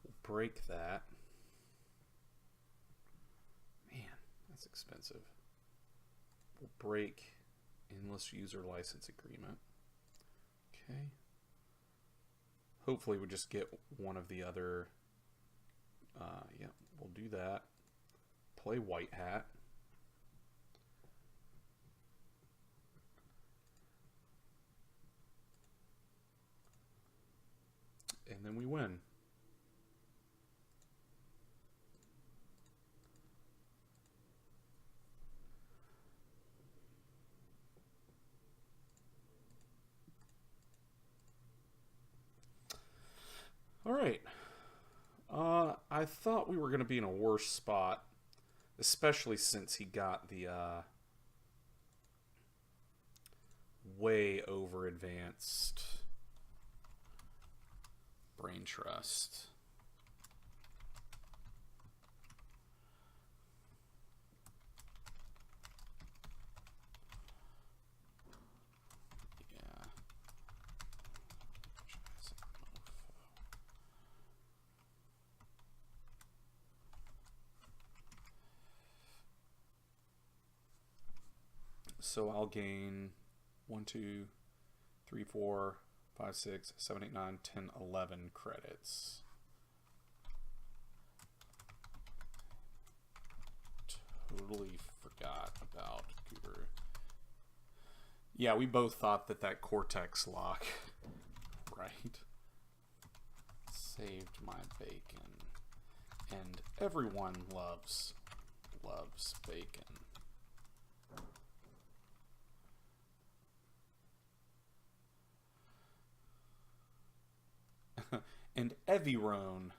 We'll break that. Man, that's expensive. We'll break endless user license agreement. Okay. Hopefully we just get one of the other. Yeah, we'll do that. Play white hat. And then we win. All right. I thought we were going to be in a worse spot, especially since he got the way over advanced brain trust. Yeah. So I'll gain 1, 2, 3, 4, 5, 6, 7, 8, 9, 10, 11 credits. Totally forgot about Guru. Yeah, we both thought that Cortex lock, right? Saved my bacon. And everyone loves bacon. And Evirone.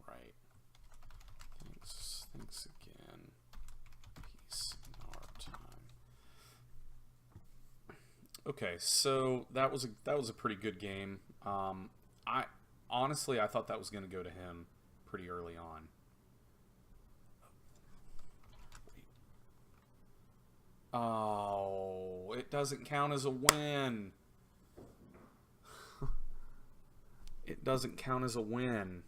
Right. Thanks again. Peace in our time. Okay, so that was a pretty good game. I honestly thought that was going to go to him pretty early on. Oh, it doesn't count as a win. It doesn't count as a win.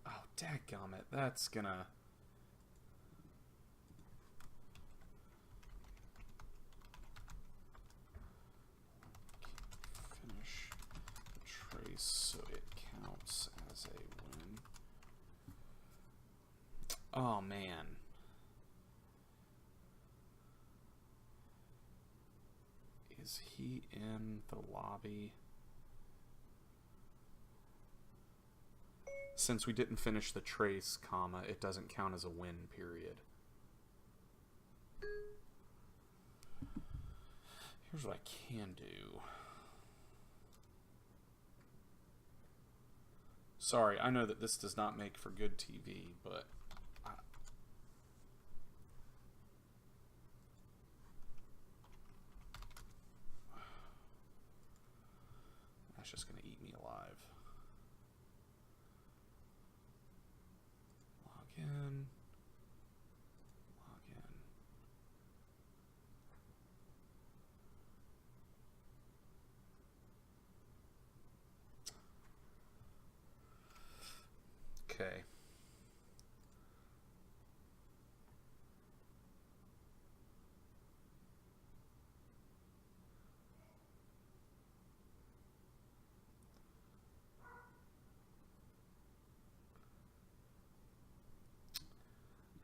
Oh, dadgummit. That's gonna... so it counts as a win. Oh man. Is he in the lobby? Since we didn't finish the trace, comma, it doesn't count as a win, period. Here's what I can do. Sorry, I know that this does not make for good TV, but that's just going to eat me alive. Log in. Log in. Okay.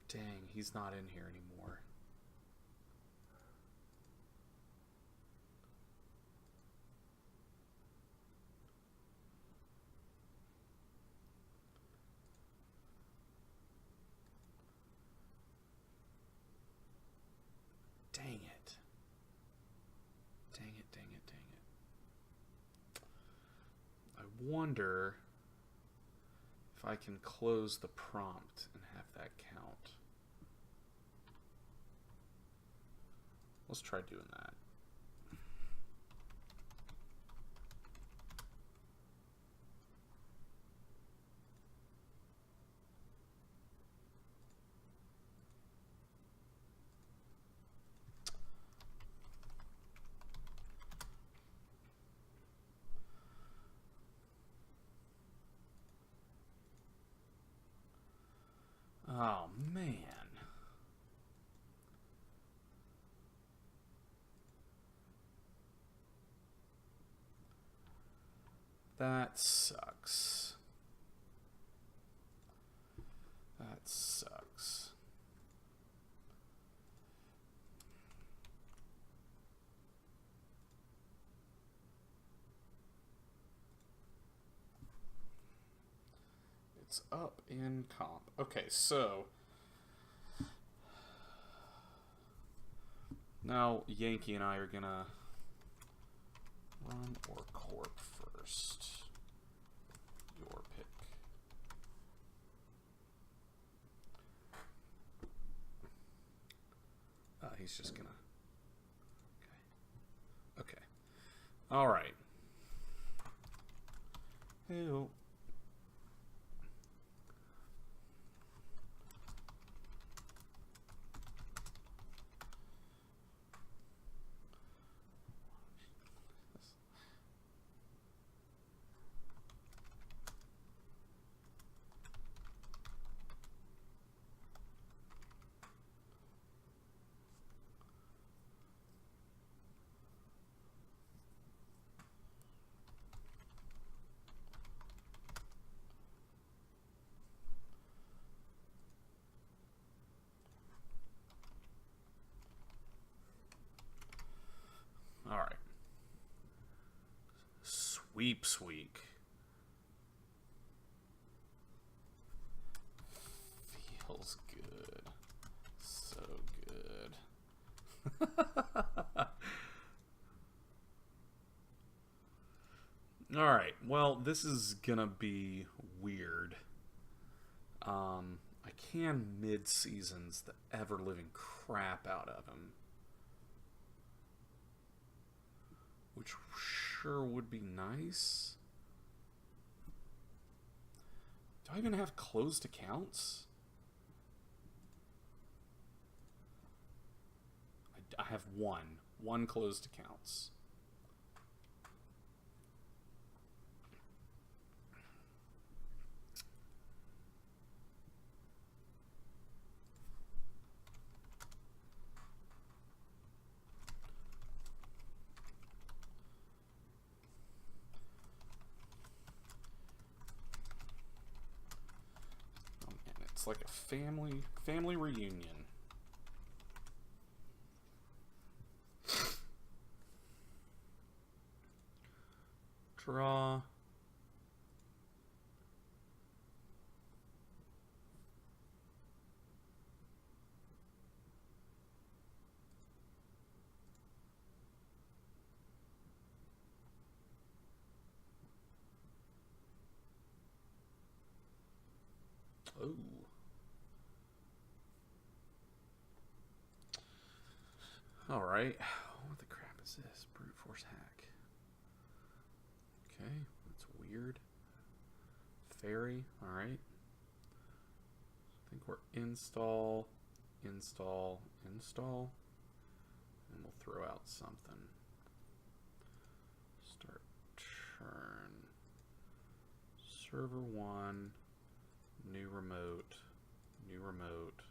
Dang, he's not in here anymore. Dang it. Dang it, dang it, dang it. I wonder if I can close the prompt and have that count. Let's try doing that. Oh, man. That sucks. That sucks. It's up in comp. Okay, so now Yankee and I are gonna run or corp first. Your pick. He's just gonna. Okay. Okay. All right. Hey-o. All right. Sweeps week. Feels good. So good. All right. Well, this is gonna be weird. I can mid-seasons the ever-living crap out of him, which sure would be nice. Do I even have closed accounts? I have one closed accounts. It's like a family reunion. Draw. Oh. Alright. What the crap is this? Brute force hack. Okay, that's weird. Fairy, alright. I think we're install, install, install. And we'll throw out something. Start turn. Server 1. New remote. New remote.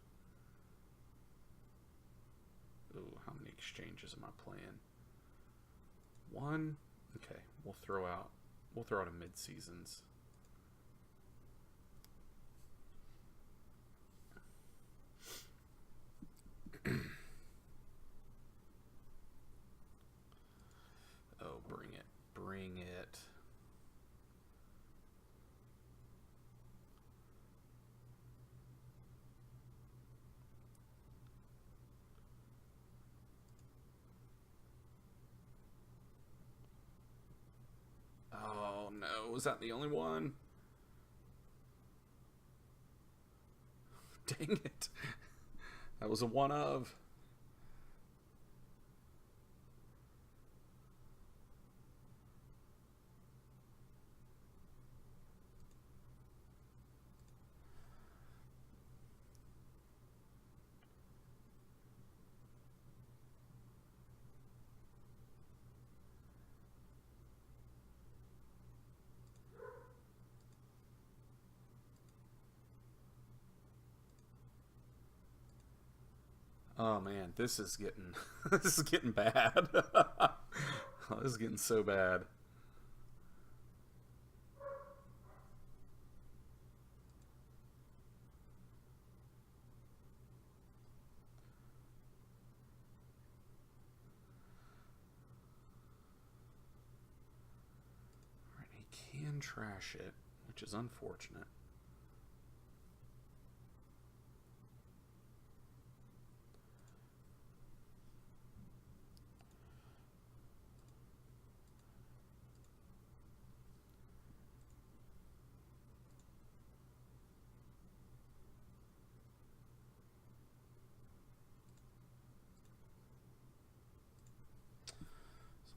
Ooh, how many exchanges am I playing? 1. Okay, we'll throw out a mid-seasons. Oh, bring it. Bring it. Oh no, was that the only one? Dang it. That was a one of. Oh man, this is getting this is getting bad. This is getting so bad. Alright, he can trash it, which is unfortunate.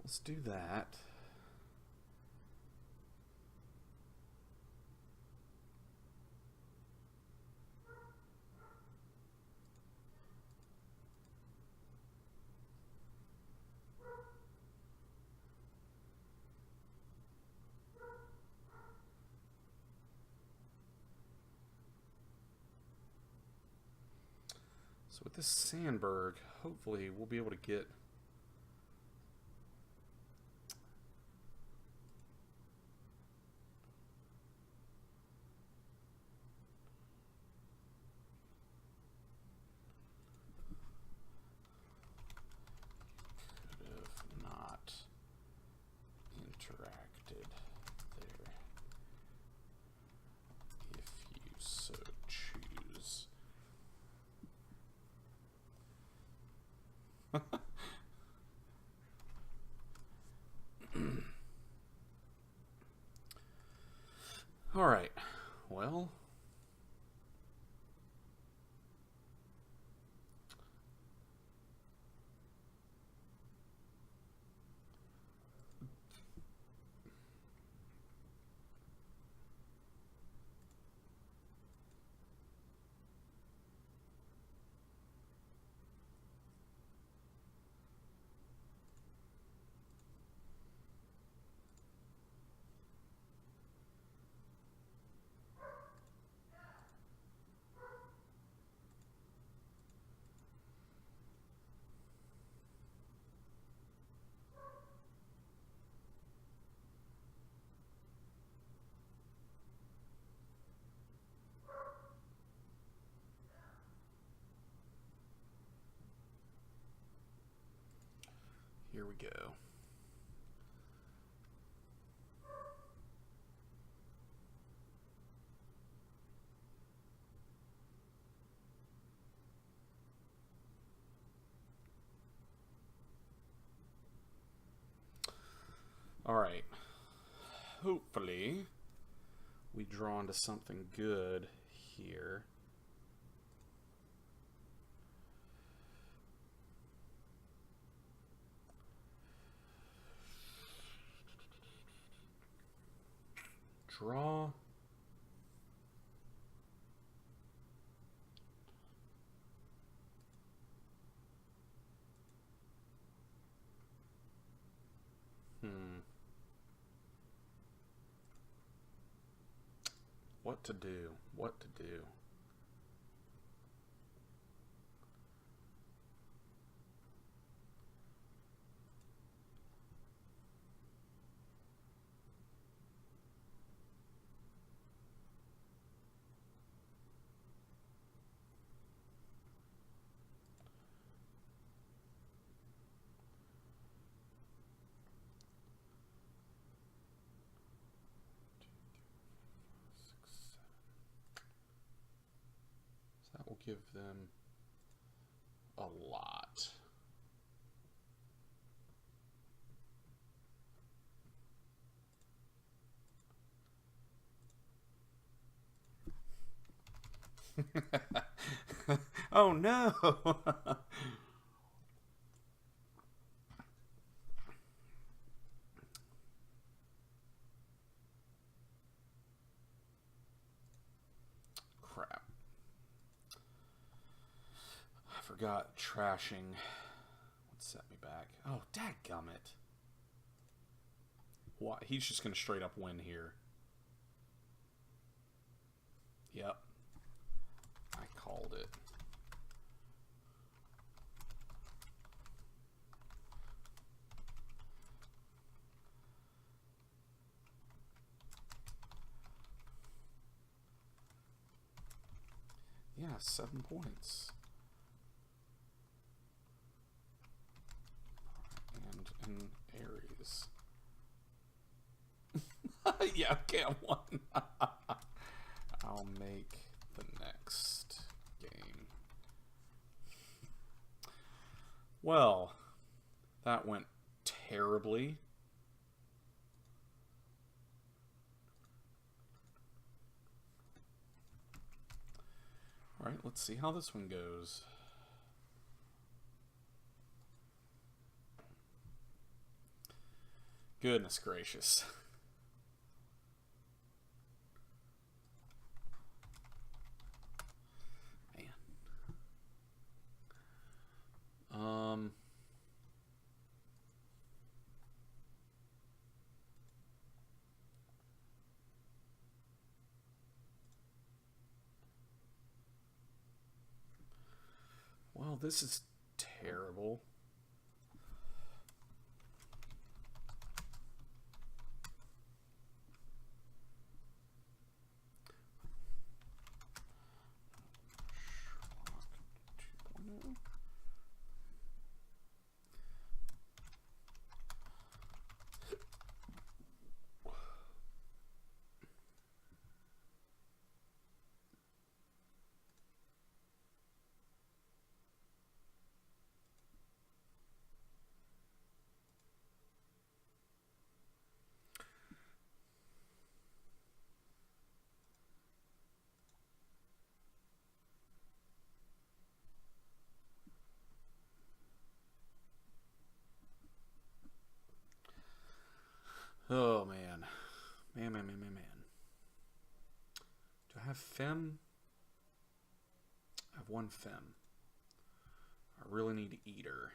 Let's do that. So with this Sandberg, hopefully we'll be able to get all right, well, here we go. All right. Hopefully we draw into something good here. Draw. What to do? What to do? That will give them a lot. Oh no! Crap. I forgot trashing would set me back. Oh, dadgummit. What? He's just going to straight up win here. Yep. I called it. Yeah, 7 points. And in Aries. Yeah, okay, I won. I'll make the next game. Well, that went terribly. All right, let's see how this one goes. Goodness gracious. Man. Well, this is terrible. Oh, man. Man. Do I have Fem? I have 1 Fem. I really need Eater.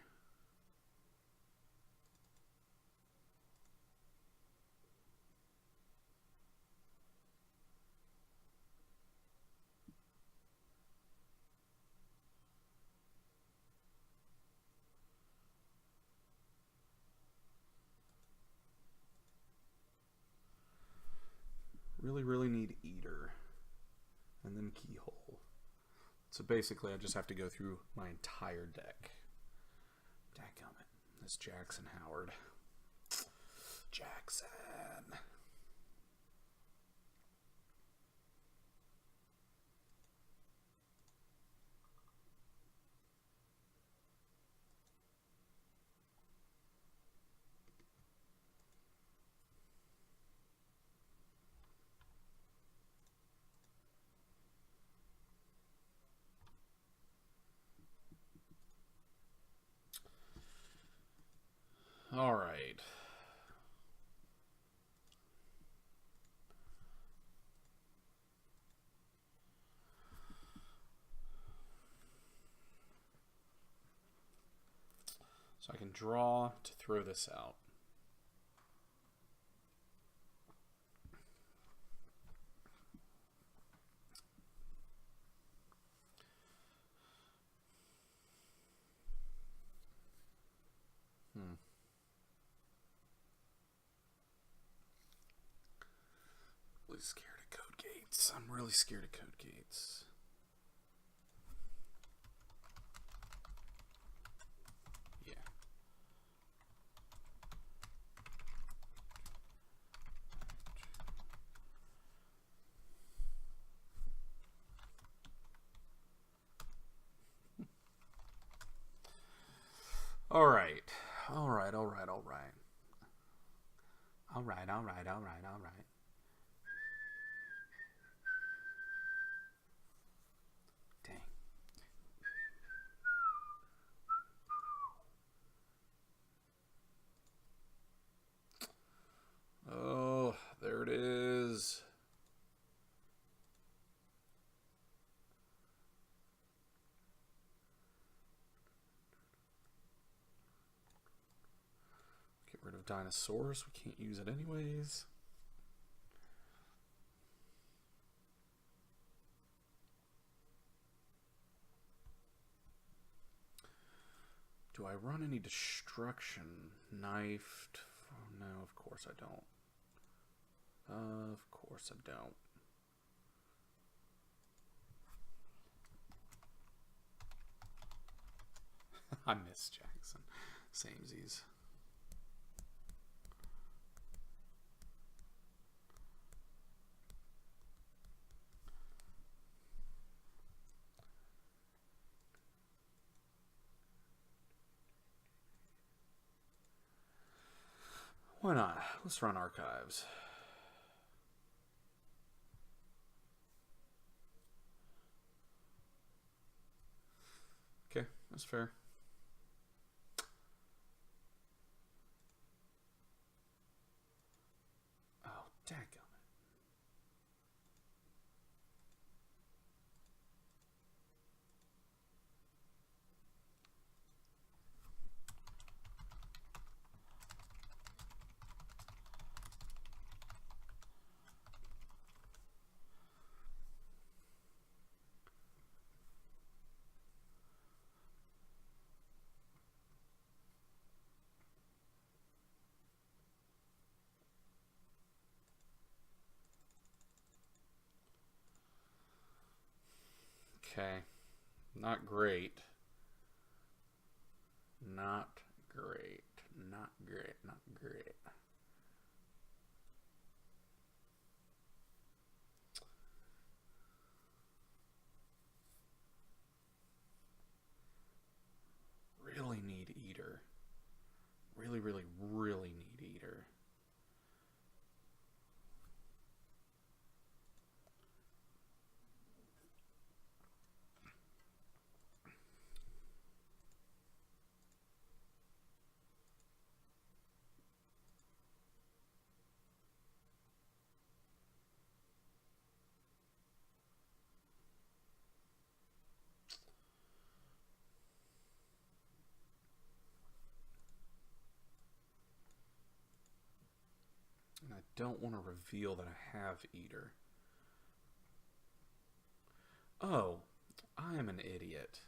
Really need Eater. And then Keyhole. So basically I just have to go through my entire deck. Dadgummit. This Jackson Howard. Jackson. So I can draw to throw this out. Really scared of code gates. I'm really scared of code gates. Yeah. All right. All right, all right, all right. All right, all right, all right, all right. Dang. Oh, there it is. Get rid of dinosaurs. We can't use it anyways. Do I run any destruction? Knifed? Oh, no, of course I don't. Of course I don't. I miss Jackson. Samesies. Why not? Let's run archives. Okay, that's fair. Oh, dadgummit. Okay. Not great. Not great. Not great. Not great. Really need Eater. Really, really, really need Eater. And I don't want to reveal that I have Eater. Oh, I am an idiot.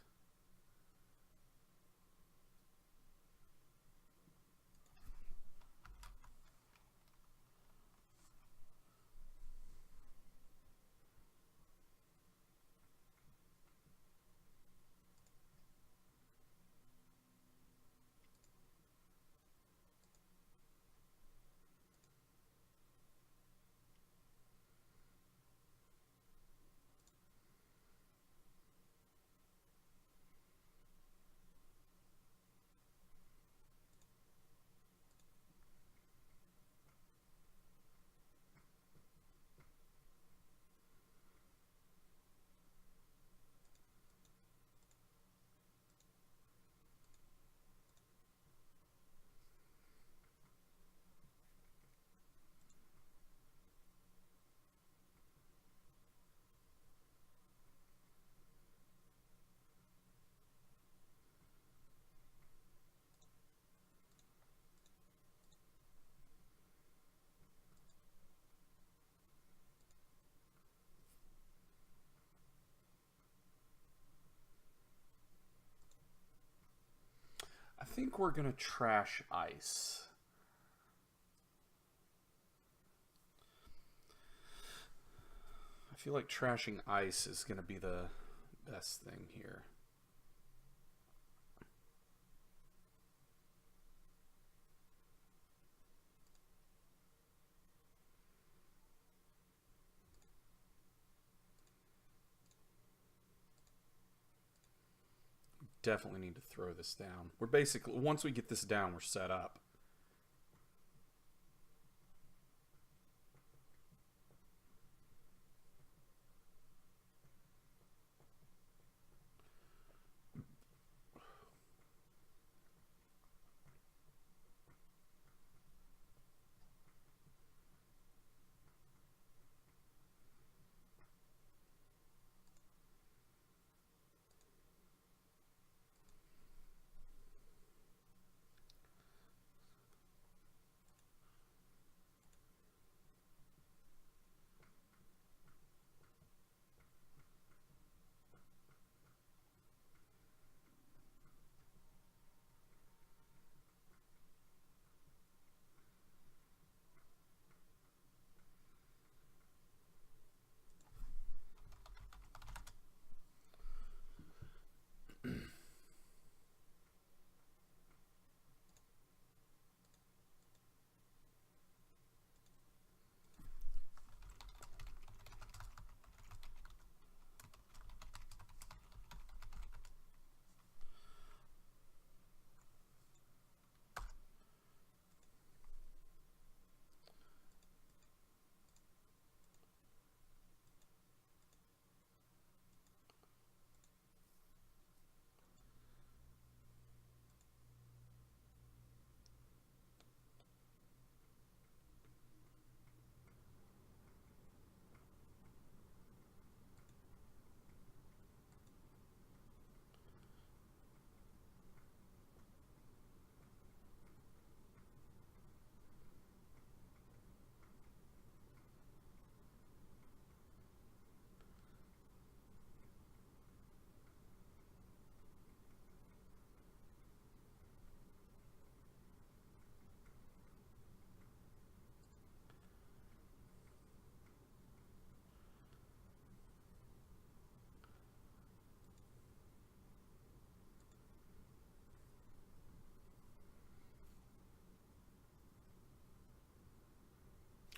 think we're going to trash ice. I feel like trashing ice is going to be the best thing here. Definitely need to throw this down. We're basically, once we get this down, we're set up.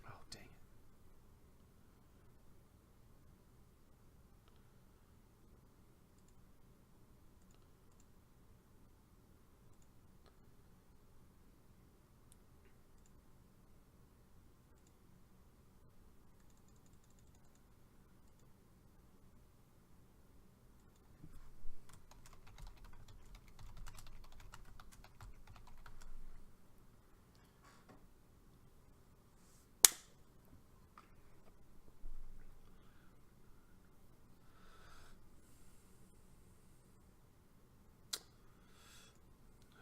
Oh, dang it.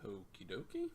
Okie dokie.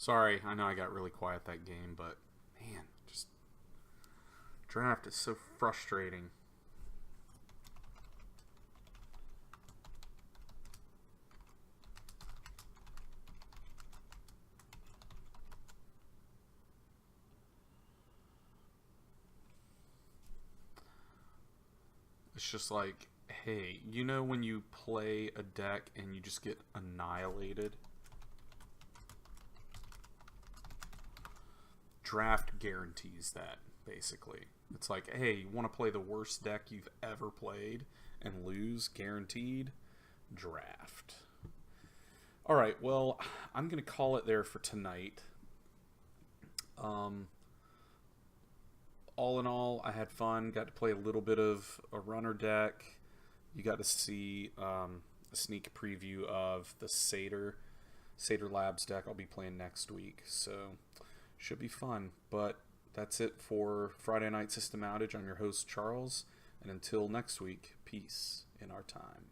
Sorry, I know I got really quiet that game, but man, just draft is so frustrating. It's just like, hey, you know when you play a deck and you just get annihilated? Draft guarantees that, basically. It's like, hey, you want to play the worst deck you've ever played and lose, guaranteed? Draft. Alright, well, I'm going to call it there for tonight. All in all, I had fun. Got to play a little bit of a runner deck. You got to see a sneak preview of the Seder Labs deck I'll be playing next week. So, should be fun. But that's it for Friday Night System Outage. I'm your host, Charles. And until next week, peace in our time.